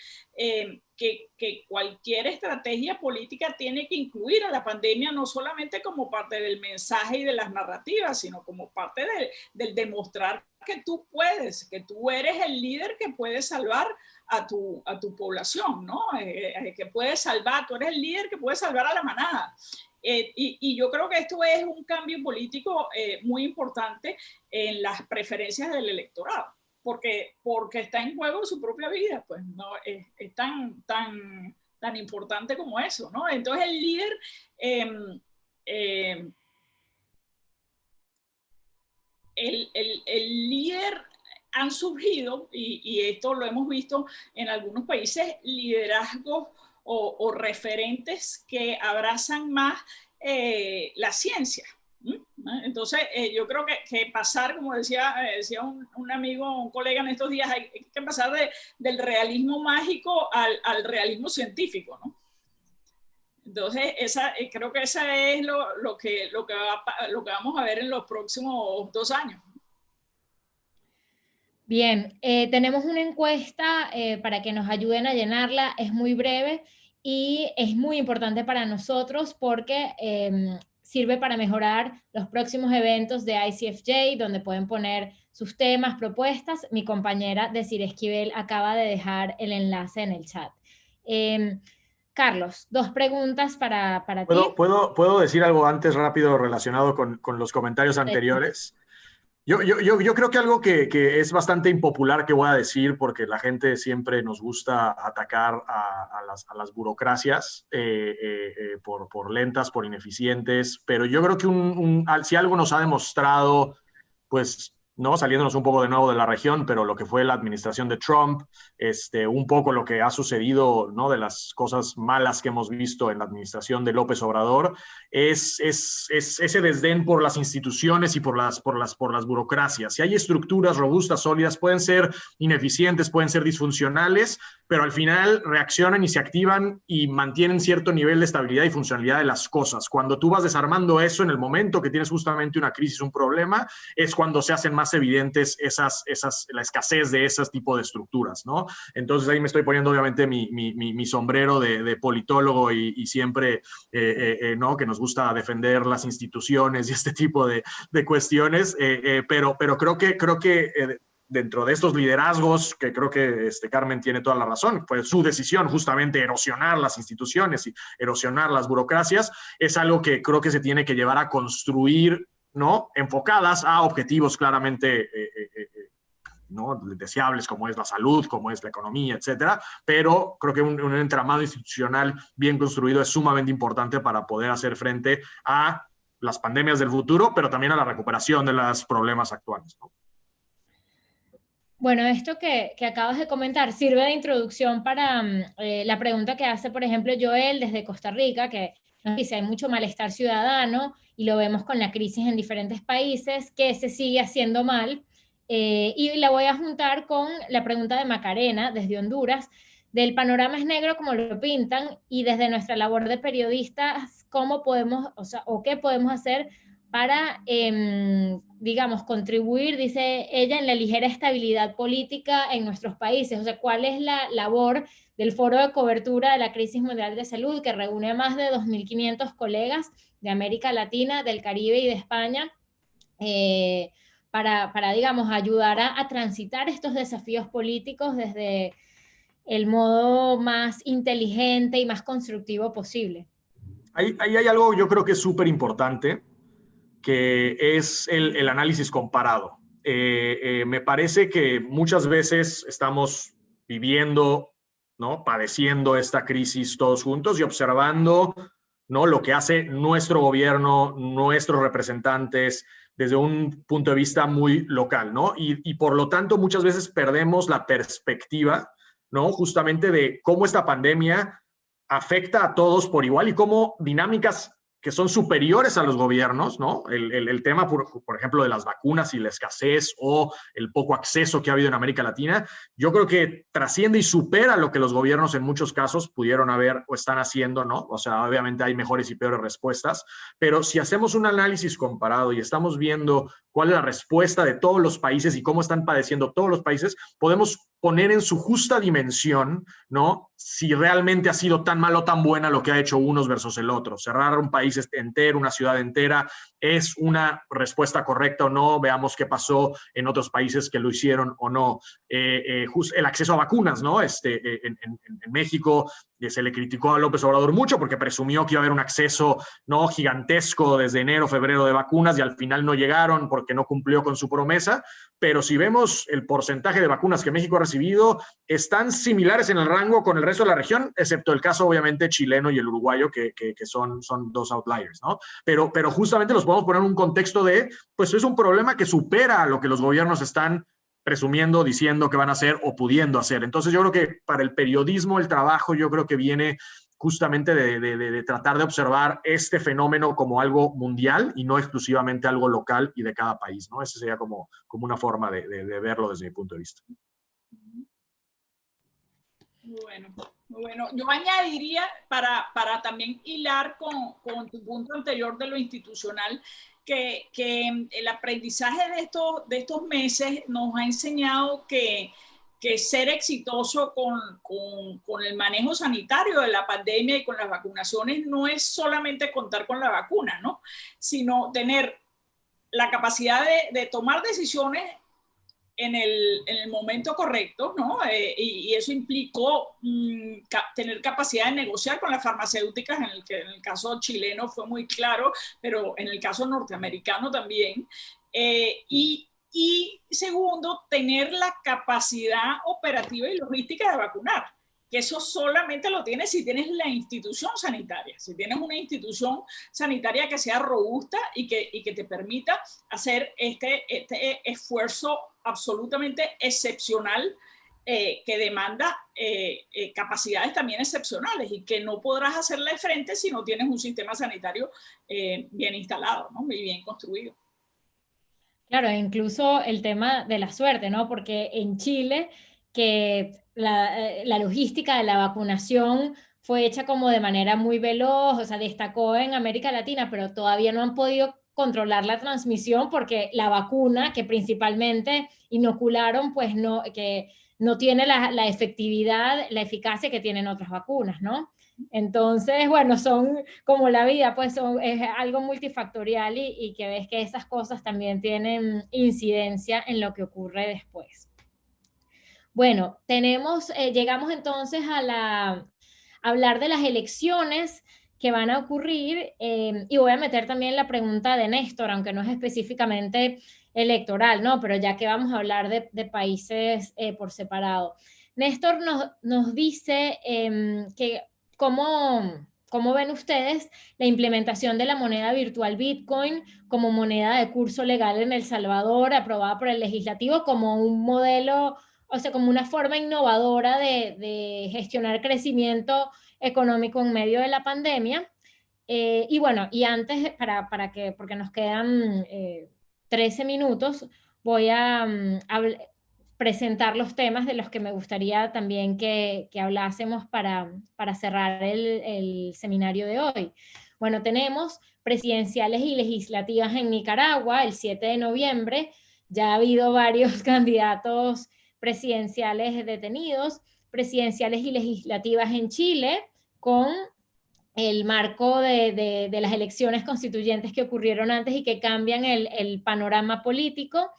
que cualquier estrategia política tiene que incluir a la pandemia no solamente como parte del mensaje y de las narrativas, sino como parte del demostrar que tú puedes, que tú eres el líder que puede salvar a tu población, ¿no? Que puede salvar, tú eres el líder que puede salvar a la manada. Y yo creo que esto es un cambio político muy importante en las preferencias del electorado, porque está en juego su propia vida, pues no es tan importante como eso, ¿no? Entonces el líder el líder han surgido, y esto lo hemos visto en algunos países, liderazgos o referentes que abrazan más la ciencia. Entonces, yo creo que pasar, como decía un amigo, un colega en estos días, hay que pasar del realismo mágico al realismo científico, ¿no? Entonces, creo que esa es lo que vamos a ver en los próximos 2 años. Bien, tenemos una encuesta para que nos ayuden a llenarla, es muy breve y es muy importante para nosotros porque sirve para mejorar los próximos eventos de ICFJ, donde pueden poner sus temas, propuestas. Mi compañera Desiree Esquivel acaba de dejar el enlace en el chat. Carlos, 2 preguntas para ti. ¿Puedo decir algo antes rápido relacionado con los comentarios anteriores? Yo creo que algo que es bastante impopular que voy a decir, porque la gente siempre nos gusta atacar a las burocracias por lentas, por ineficientes, pero yo creo que si algo nos ha demostrado, pues, ¿no? Saliéndonos un poco de nuevo de la región, pero lo que fue la administración de Trump, un poco lo que ha sucedido, ¿no? De las cosas malas que hemos visto en la administración de López Obrador, es ese desdén por las instituciones y por las burocracias. Si hay estructuras robustas, sólidas, pueden ser ineficientes, pueden ser disfuncionales, pero al final reaccionan y se activan y mantienen cierto nivel de estabilidad y funcionalidad de las cosas. Cuando tú vas desarmando eso en el momento que tienes justamente una crisis, un problema, es cuando se hacen más evidentes la escasez de ese tipo de estructuras, ¿no? Entonces ahí me estoy poniendo obviamente mi sombrero de politólogo y siempre, ¿no? Que nos gusta defender las instituciones y este tipo de cuestiones, pero creo que dentro de estos liderazgos, que creo que Carmen tiene toda la razón, pues su decisión justamente erosionar las instituciones y erosionar las burocracias es algo que creo que se tiene que llevar a construir, ¿no? Enfocadas a objetivos claramente ¿no?, deseables, como es la salud, como es la economía, etcétera, pero creo que un entramado institucional bien construido es sumamente importante para poder hacer frente a las pandemias del futuro, pero también a la recuperación de los problemas actuales, ¿no? Bueno, esto que acabas de comentar sirve de introducción para la pregunta que hace, por ejemplo, Joel desde Costa Rica, que nos dice, hay mucho malestar ciudadano y lo vemos con la crisis en diferentes países, que se sigue haciendo mal. Y la voy a juntar con la pregunta de Macarena desde Honduras, del panorama es negro como lo pintan y desde nuestra labor de periodistas, ¿cómo podemos, o qué podemos hacer para, digamos, contribuir, dice ella, en la ligera estabilidad política en nuestros países? O sea, ¿cuál es la labor del Foro de Cobertura de la Crisis Mundial de Salud, que reúne a más de 2.500 colegas de América Latina, del Caribe y de España, para, digamos, ayudar a transitar estos desafíos políticos desde el modo más inteligente y más constructivo posible? Ahí hay algo yo creo que es súper importante, que es el análisis comparado. Me parece que muchas veces estamos viviendo, ¿no?, padeciendo esta crisis todos juntos y observando, ¿no?, lo que hace nuestro gobierno, nuestros representantes, desde un punto de vista muy local, ¿no? Y por lo tanto muchas veces perdemos la perspectiva, ¿no?, justamente de cómo esta pandemia afecta a todos por igual y cómo dinámicas que son superiores a los gobiernos, ¿no? El tema, por ejemplo, de las vacunas y la escasez o el poco acceso que ha habido en América Latina, yo creo que trasciende y supera lo que los gobiernos en muchos casos pudieron haber o están haciendo, ¿no? O sea, obviamente hay mejores y peores respuestas, pero si hacemos un análisis comparado y estamos viendo cuál es la respuesta de todos los países y cómo están padeciendo todos los países, podemos poner en su justa dimensión, ¿no?, si realmente ha sido tan malo o tan buena lo que ha hecho unos versus el otro. Cerrar un país entero, una ciudad entera, ¿es una respuesta correcta o no? Veamos qué pasó en otros países que lo hicieron o no. El acceso a vacunas, ¿no? En México se le criticó a López Obrador mucho porque presumió que iba a haber un acceso, ¿no?, gigantesco desde enero, febrero de vacunas, y al final no llegaron porque no cumplió con su promesa. Pero si vemos el porcentaje de vacunas que México ha recibido, están similares en el rango con el resto de la región, excepto el caso obviamente chileno y el uruguayo, que son dos outliers, ¿no? Pero justamente los podemos poner en un contexto de, pues es un problema que supera a lo que los gobiernos están presumiendo, diciendo que van a hacer o pudiendo hacer. Entonces yo creo que para el periodismo, el trabajo, yo creo que viene justamente de tratar de observar este fenómeno como algo mundial y no exclusivamente algo local y de cada país, ¿no? Esa sería como una forma de verlo desde mi punto de vista. Muy bueno, muy bueno. Yo añadiría, para también hilar con tu punto anterior de lo institucional, que el aprendizaje de estos meses nos ha enseñado que ser exitoso con el manejo sanitario de la pandemia y con las vacunaciones no es solamente contar con la vacuna, ¿no?, sino tener la capacidad de tomar decisiones en el momento correcto, ¿no? Y eso implicó tener capacidad de negociar con las farmacéuticas, en el caso chileno fue muy claro, pero en el caso norteamericano también. Y segundo, tener la capacidad operativa y logística de vacunar, que eso solamente lo tienes si tienes la institución sanitaria, si tienes una institución sanitaria que sea robusta y que te permita hacer este esfuerzo absolutamente excepcional, que demanda capacidades también excepcionales y que no podrás hacerle frente si no tienes un sistema sanitario bien instalado, ¿no?, y bien construido. Claro, incluso el tema de la suerte, ¿no? Porque en Chile, que la logística de la vacunación fue hecha como de manera muy veloz, o sea, destacó en América Latina, pero todavía no han podido controlar la transmisión porque la vacuna que principalmente inocularon, pues no, que no tiene la efectividad, la eficacia que tienen otras vacunas, ¿no? Entonces, bueno, son como la vida, pues es algo multifactorial y que ves que esas cosas también tienen incidencia en lo que ocurre después. Bueno, llegamos entonces a hablar de las elecciones que van a ocurrir, y voy a meter también la pregunta de Néstor, aunque no es específicamente electoral, ¿no? Pero ya que vamos a hablar de países por separado. Néstor nos dice que cómo ven ustedes la implementación de la moneda virtual Bitcoin como moneda de curso legal en El Salvador, aprobada por el legislativo como un modelo, o sea, como una forma innovadora de gestionar crecimiento económico en medio de la pandemia. Y bueno, y antes, porque nos quedan 13 minutos, voy a presentar los temas de los que me gustaría también que hablásemos para cerrar el seminario de hoy. Bueno, tenemos presidenciales y legislativas en Nicaragua el 7 de noviembre. Ya ha habido varios candidatos presidenciales detenidos, presidenciales y legislativas en Chile, con el marco de las elecciones constituyentes que ocurrieron antes y que cambian el panorama político,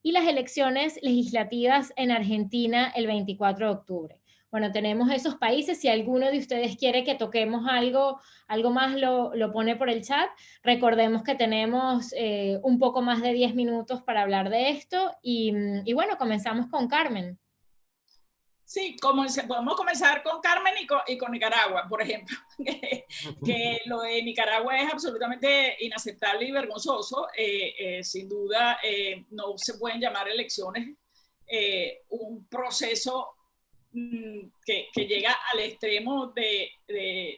y las elecciones legislativas en Argentina el 24 de octubre. Bueno, tenemos esos países. Si alguno de ustedes quiere que toquemos algo más, lo pone por el chat. Recordemos que tenemos un poco más de 10 minutos para hablar de esto y bueno, comenzamos con Carmen. Sí, podemos comenzar con Carmen y con Nicaragua, por ejemplo, que lo de Nicaragua es absolutamente inaceptable y vergonzoso. Sin duda, no se pueden llamar elecciones un proceso que llega al extremo de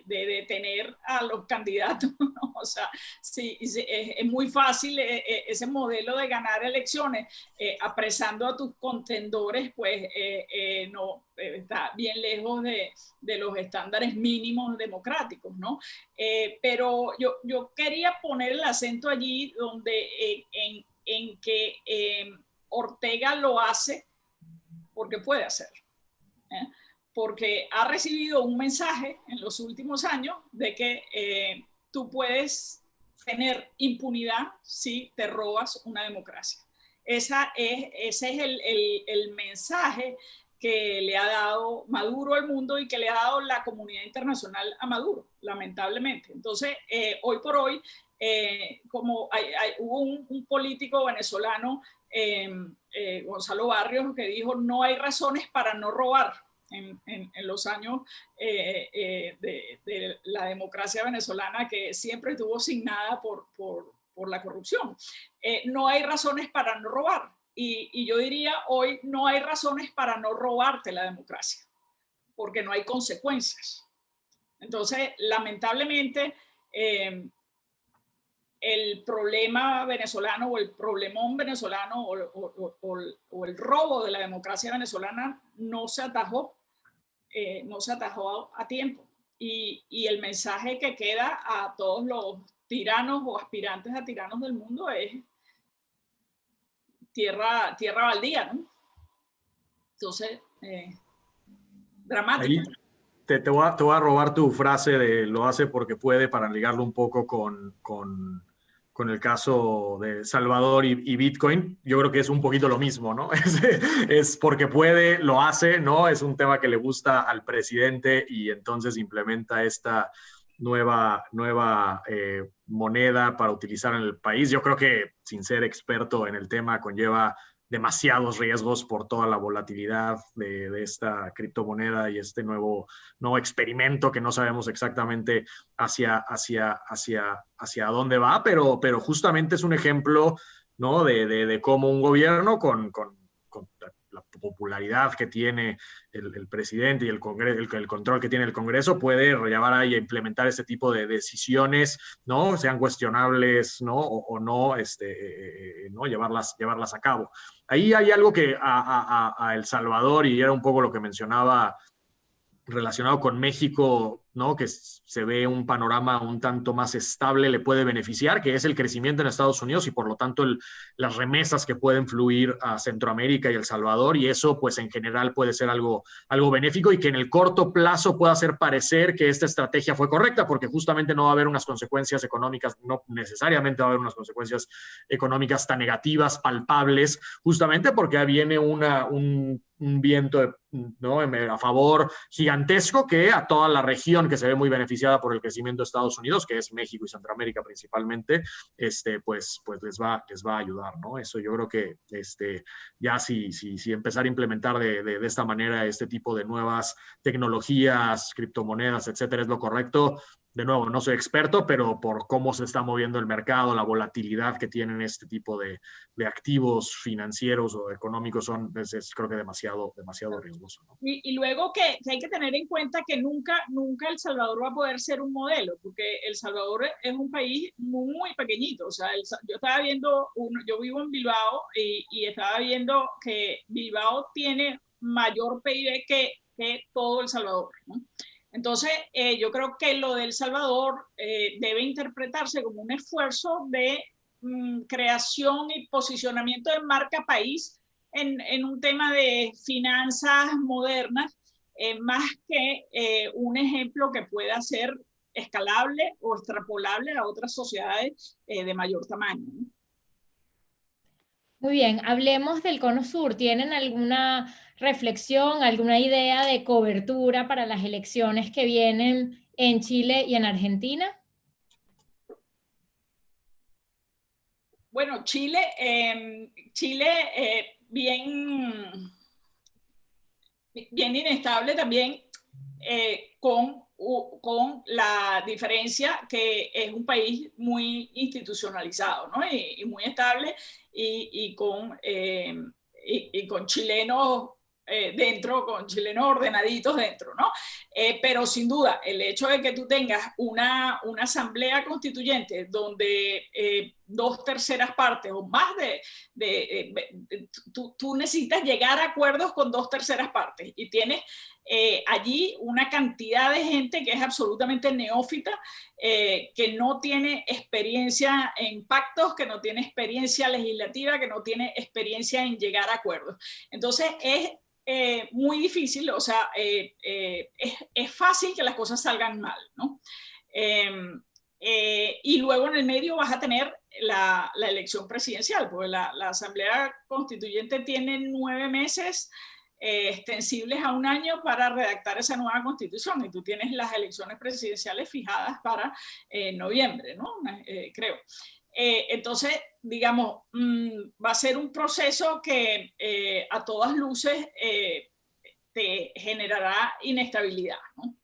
detener a los candidatos, ¿no? O sea, sí, es muy fácil ese modelo de ganar elecciones apresando a tus contendores, pues no, está bien lejos de los estándares mínimos democráticos, ¿no? Pero yo quería poner el acento allí donde en que Ortega lo hace porque puede hacerlo. Porque ha recibido un mensaje en los últimos años de que tú puedes tener impunidad si te robas una democracia. Ese es el mensaje que le ha dado Maduro al mundo y que le ha dado la comunidad internacional a Maduro, lamentablemente. Entonces, hoy por hoy, como hubo un político venezolano, Gonzalo Barrios, que dijo: no hay razones para no robar. En los años de la democracia venezolana, que siempre estuvo signada por la corrupción. No hay razones para no robar. Y yo diría hoy, no hay razones para no robarte la democracia, porque no hay consecuencias. Entonces, lamentablemente, el problema venezolano o el problemón venezolano o el robo de la democracia venezolana no se atajó a tiempo. Y el mensaje que queda a todos los tiranos o aspirantes a tiranos del mundo es tierra baldía, ¿no? Entonces, dramático. Ahí te voy a robar tu frase de lo hace porque puede, para ligarlo un poco con el caso de Salvador y Bitcoin. Yo creo que es un poquito lo mismo, ¿no? Es porque puede, lo hace, ¿no? Es un tema que le gusta al presidente y entonces implementa esta nueva moneda para utilizar en el país. Yo creo que, sin ser experto en el tema, conlleva demasiados riesgos por toda la volatilidad de esta criptomoneda y este nuevo experimento que no sabemos exactamente hacia dónde va, pero justamente es un ejemplo, ¿no? de cómo un gobierno con la popularidad que tiene el presidente y el control que tiene el Congreso puede llevar a implementar este tipo de decisiones, ¿no? Sean cuestionables, ¿no? O no, ¿no? Llevarlas a cabo. Ahí hay algo que a El Salvador, y era un poco lo que mencionaba relacionado con México, ¿no? Que se ve un panorama un tanto más estable, le puede beneficiar, que es el crecimiento en Estados Unidos y por lo tanto las remesas que pueden fluir a Centroamérica y El Salvador, y eso pues en general puede ser algo benéfico y que en el corto plazo pueda hacer parecer que esta estrategia fue correcta, porque justamente no va a haber unas consecuencias económicas, no necesariamente va a haber unas consecuencias económicas tan negativas, palpables, justamente porque viene un viento ¿no? A favor gigantesco que a toda la región que se ve muy beneficiada por el crecimiento de Estados Unidos, que es México y Centroamérica principalmente, pues les va a ayudar, ¿no? Eso yo creo que ya si empezar a implementar de esta manera este tipo de nuevas tecnologías, criptomonedas, etcétera, es lo correcto. De nuevo, no soy experto, pero por cómo se está moviendo el mercado, la volatilidad que tienen este tipo de activos financieros o económicos es creo que demasiado riesgoso, ¿no? Y luego que hay que tener en cuenta que nunca El Salvador va a poder ser un modelo, porque El Salvador es un país muy, muy pequeñito. O sea, yo estaba viendo, yo vivo en Bilbao y estaba viendo que Bilbao tiene mayor PIB que todo El Salvador, ¿no? Entonces, yo creo que lo de El Salvador debe interpretarse como un esfuerzo de creación y posicionamiento de marca país en un tema de finanzas modernas, más que un ejemplo que pueda ser escalable o extrapolable a otras sociedades de mayor tamaño, ¿no? Muy bien, hablemos del Cono Sur. ¿Tienen alguna reflexión, alguna idea de cobertura para las elecciones que vienen en Chile y en Argentina? Bueno, Chile bien inestable también, con la diferencia que es un país muy institucionalizado, ¿no? Y muy estable y con chilenos dentro, con chilenos ordenaditos dentro, ¿no? Pero sin duda, el hecho de que tú tengas una asamblea constituyente donde 2/3 partes o más tú necesitas llegar a acuerdos con 2/3 partes y tienes allí una cantidad de gente que es absolutamente neófita, que no tiene experiencia en pactos, que no tiene experiencia legislativa, que no tiene experiencia en llegar a acuerdos. Entonces es muy difícil, o sea, es fácil que las cosas salgan mal, ¿no? Y luego en el medio vas a tener la elección presidencial, porque la Asamblea Constituyente tiene 9 meses extensibles a 1 año para redactar esa nueva constitución, y tú tienes las elecciones presidenciales fijadas para noviembre, ¿no? Creo. Entonces, digamos, va a ser un proceso que a todas luces te generará inestabilidad, ¿no?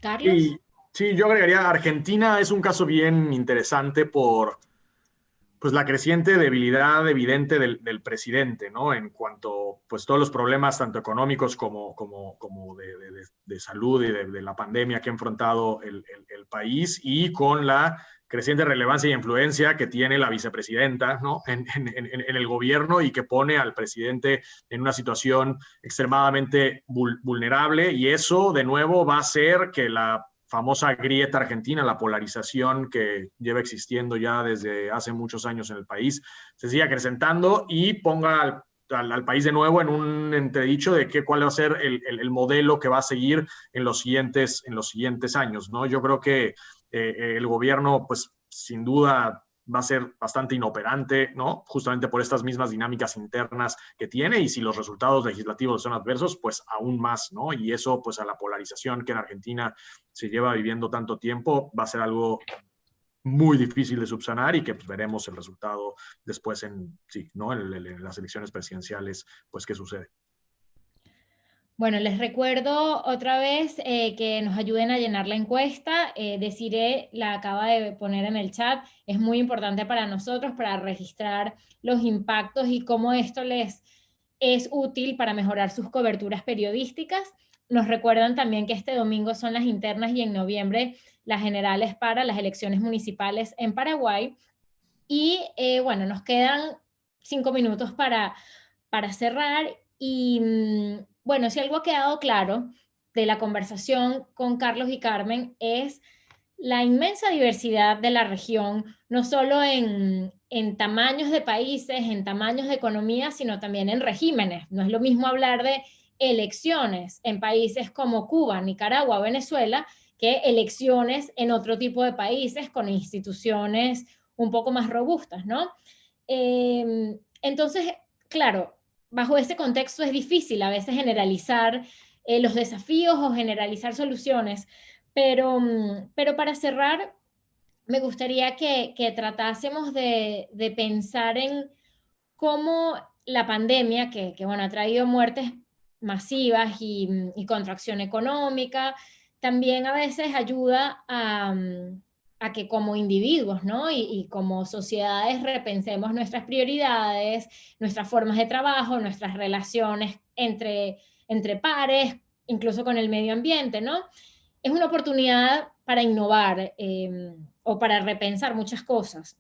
Carlos. Sí, yo agregaría, Argentina es un caso bien interesante por pues la creciente debilidad evidente del presidente, ¿no? En cuanto, pues todos los problemas, tanto económicos como de salud y de la pandemia que ha enfrentado el país, y con la creciente relevancia y influencia que tiene la vicepresidenta, ¿no? en el gobierno, y que pone al presidente en una situación extremadamente vulnerable, y eso de nuevo va a hacer que la famosa grieta argentina, la polarización que lleva existiendo ya desde hace muchos años en el país, se siga acrecentando y ponga al país de nuevo en un entredicho de cuál va a ser el modelo que va a seguir en los siguientes años, ¿no? Yo creo que el gobierno, pues sin duda va a ser bastante inoperante, ¿no? Justamente por estas mismas dinámicas internas que tiene, y si los resultados legislativos son adversos, pues aún más, ¿no? Y eso, pues a la polarización que en Argentina se lleva viviendo tanto tiempo, va a ser algo muy difícil de subsanar, y que pues, veremos el resultado después en las elecciones presidenciales, pues qué sucede. Bueno, les recuerdo otra vez que nos ayuden a llenar la encuesta. Desiree la acaba de poner en el chat. Es muy importante para nosotros para registrar los impactos y cómo esto les es útil para mejorar sus coberturas periodísticas. Nos recuerdan también que este domingo son las internas y en noviembre las generales para las elecciones municipales en Paraguay. Y bueno, nos quedan 5 minutos para cerrar. Y bueno, si algo ha quedado claro de la conversación con Carlos y Carmen es la inmensa diversidad de la región, no solo en tamaños de países, en tamaños de economía, sino también en regímenes. No es lo mismo hablar de elecciones en países como Cuba, Nicaragua, Venezuela, que elecciones en otro tipo de países con instituciones un poco más robustas, ¿no? Entonces, claro, bajo ese contexto es difícil a veces generalizar los desafíos o generalizar soluciones, pero para cerrar, me gustaría que tratásemos de pensar en cómo la pandemia, que bueno, ha traído muertes masivas y contracción económica, también a veces ayuda a que como individuos, ¿no? Y como sociedades repensemos nuestras prioridades, nuestras formas de trabajo, nuestras relaciones entre pares, incluso con el medio ambiente, ¿no? Es una oportunidad para innovar o para repensar muchas cosas.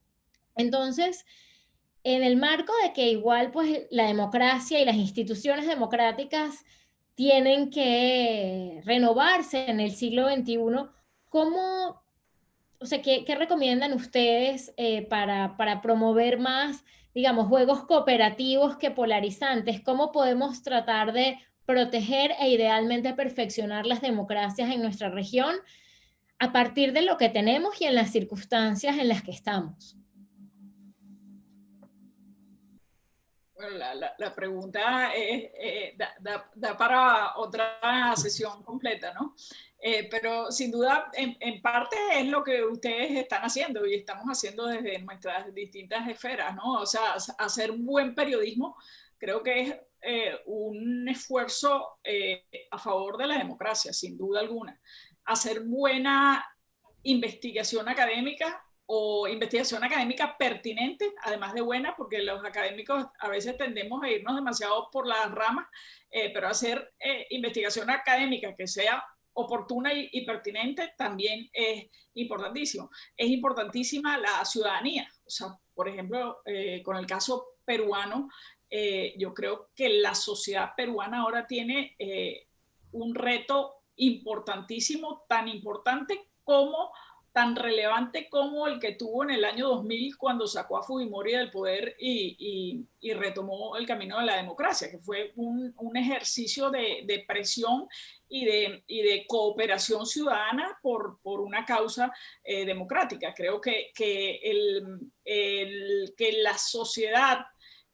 Entonces, en el marco de que igual pues la democracia y las instituciones democráticas tienen que renovarse en el siglo XXI, ¿cómo, o sea, qué recomiendan ustedes para promover más, digamos, juegos cooperativos que polarizantes? ¿Cómo podemos tratar de proteger e idealmente perfeccionar las democracias en nuestra región a partir de lo que tenemos y en las circunstancias en las que estamos? Bueno, la pregunta da para otra sesión completa, ¿no? Pero sin duda, en parte es lo que ustedes están haciendo y estamos haciendo desde nuestras distintas esferas, ¿no? O sea, hacer buen periodismo creo que es un esfuerzo a favor de la democracia, sin duda alguna. Hacer buena investigación académica o investigación académica pertinente, además de buena, porque los académicos a veces tendemos a irnos demasiado por las ramas, pero hacer investigación académica que sea oportuna y pertinente también es importantísimo. Es importantísima la ciudadanía. O sea, por ejemplo, con el caso peruano, yo creo que la sociedad peruana ahora tiene un reto importantísimo, tan importante como tan relevante como el que tuvo en el año 2000 cuando sacó a Fujimori del poder y retomó el camino de la democracia, que fue un ejercicio de presión y de cooperación ciudadana por una causa democrática. Creo que la sociedad,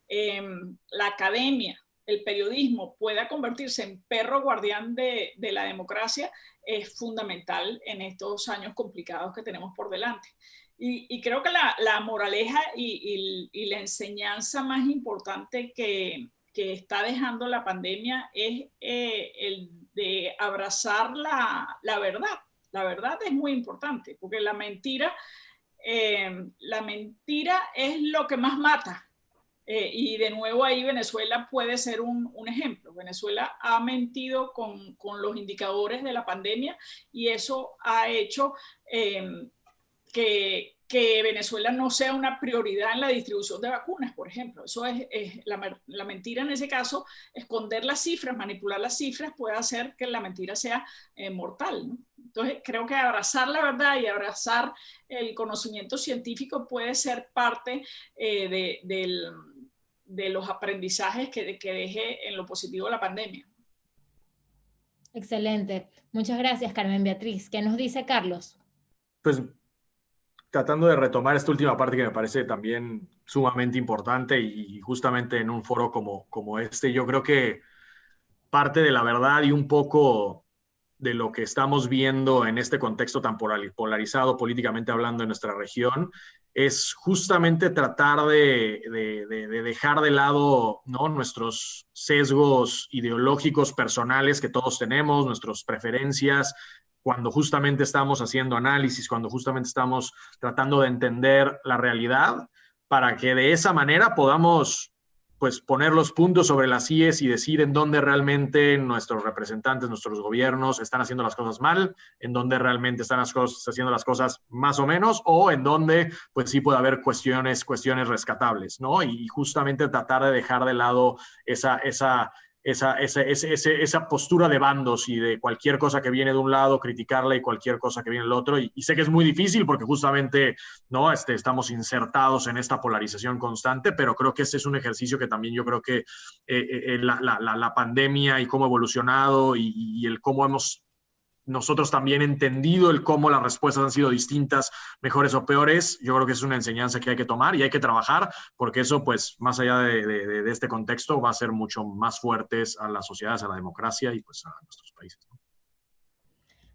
la academia, el periodismo pueda convertirse en perro guardián de la democracia es fundamental en estos años complicados que tenemos por delante. Y creo que la moraleja y la enseñanza más importante que está dejando la pandemia es el de abrazar la verdad. La verdad es muy importante, porque la mentira es lo que más mata. Y de nuevo ahí Venezuela puede ser un ejemplo. Venezuela ha mentido con los indicadores de la pandemia y eso ha hecho que Venezuela no sea una prioridad en la distribución de vacunas, por ejemplo. Eso es la mentira en ese caso, esconder las cifras, manipular las cifras puede hacer que la mentira sea mortal, ¿no? Entonces creo que abrazar la verdad y abrazar el conocimiento científico puede ser parte de los aprendizajes que deje en lo positivo la pandemia. Excelente. Muchas gracias, Carmen Beatriz. ¿Qué nos dice Carlos? Pues tratando de retomar esta última parte que me parece también sumamente importante y justamente en un foro como este, yo creo que parte de la verdad y un poco de lo que estamos viendo en este contexto tan polarizado políticamente hablando en nuestra región es justamente tratar de dejar de lado, ¿no?, nuestros sesgos ideológicos personales que todos tenemos, nuestras preferencias, cuando justamente estamos haciendo análisis, cuando justamente estamos tratando de entender la realidad, para que de esa manera podamos pues poner los puntos sobre las IES y decir en dónde realmente nuestros representantes, nuestros gobiernos están haciendo las cosas mal, en dónde realmente están haciendo las cosas más o menos, o en dónde pues sí puede haber cuestiones rescatables, ¿no? Y justamente tratar de dejar de lado esa postura de bandos y de cualquier cosa que viene de un lado, criticarla y cualquier cosa que viene del otro. Y sé que es muy difícil porque justamente, ¿no?, estamos insertados en esta polarización constante, pero creo que ese es un ejercicio que también yo creo que la pandemia y cómo ha evolucionado y el cómo hemos nosotros también entendido el cómo las respuestas han sido distintas, mejores o peores, yo creo que es una enseñanza que hay que tomar y hay que trabajar, porque eso, pues, más allá de este contexto, va a ser mucho más fuertes a las sociedades, a la democracia y pues a nuestros países, ¿no?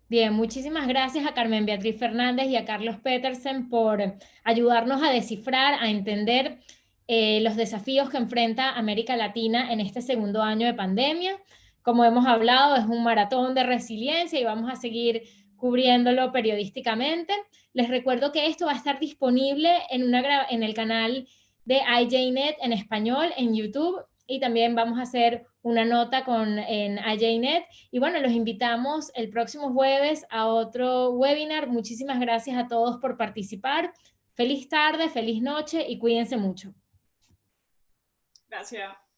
Bien, muchísimas gracias a Carmen Beatriz Fernández y a Carlos Petersen por ayudarnos a descifrar, a entender los desafíos que enfrenta América Latina en este segundo año de pandemia. Como hemos hablado, es un maratón de resiliencia y vamos a seguir cubriéndolo periodísticamente. Les recuerdo que esto va a estar disponible en el canal de IJNet en español en YouTube, y también vamos a hacer una nota en IJNet. Y bueno, los invitamos el próximo jueves a otro webinar. Muchísimas gracias a todos por participar. Feliz tarde, feliz noche y cuídense mucho. Gracias.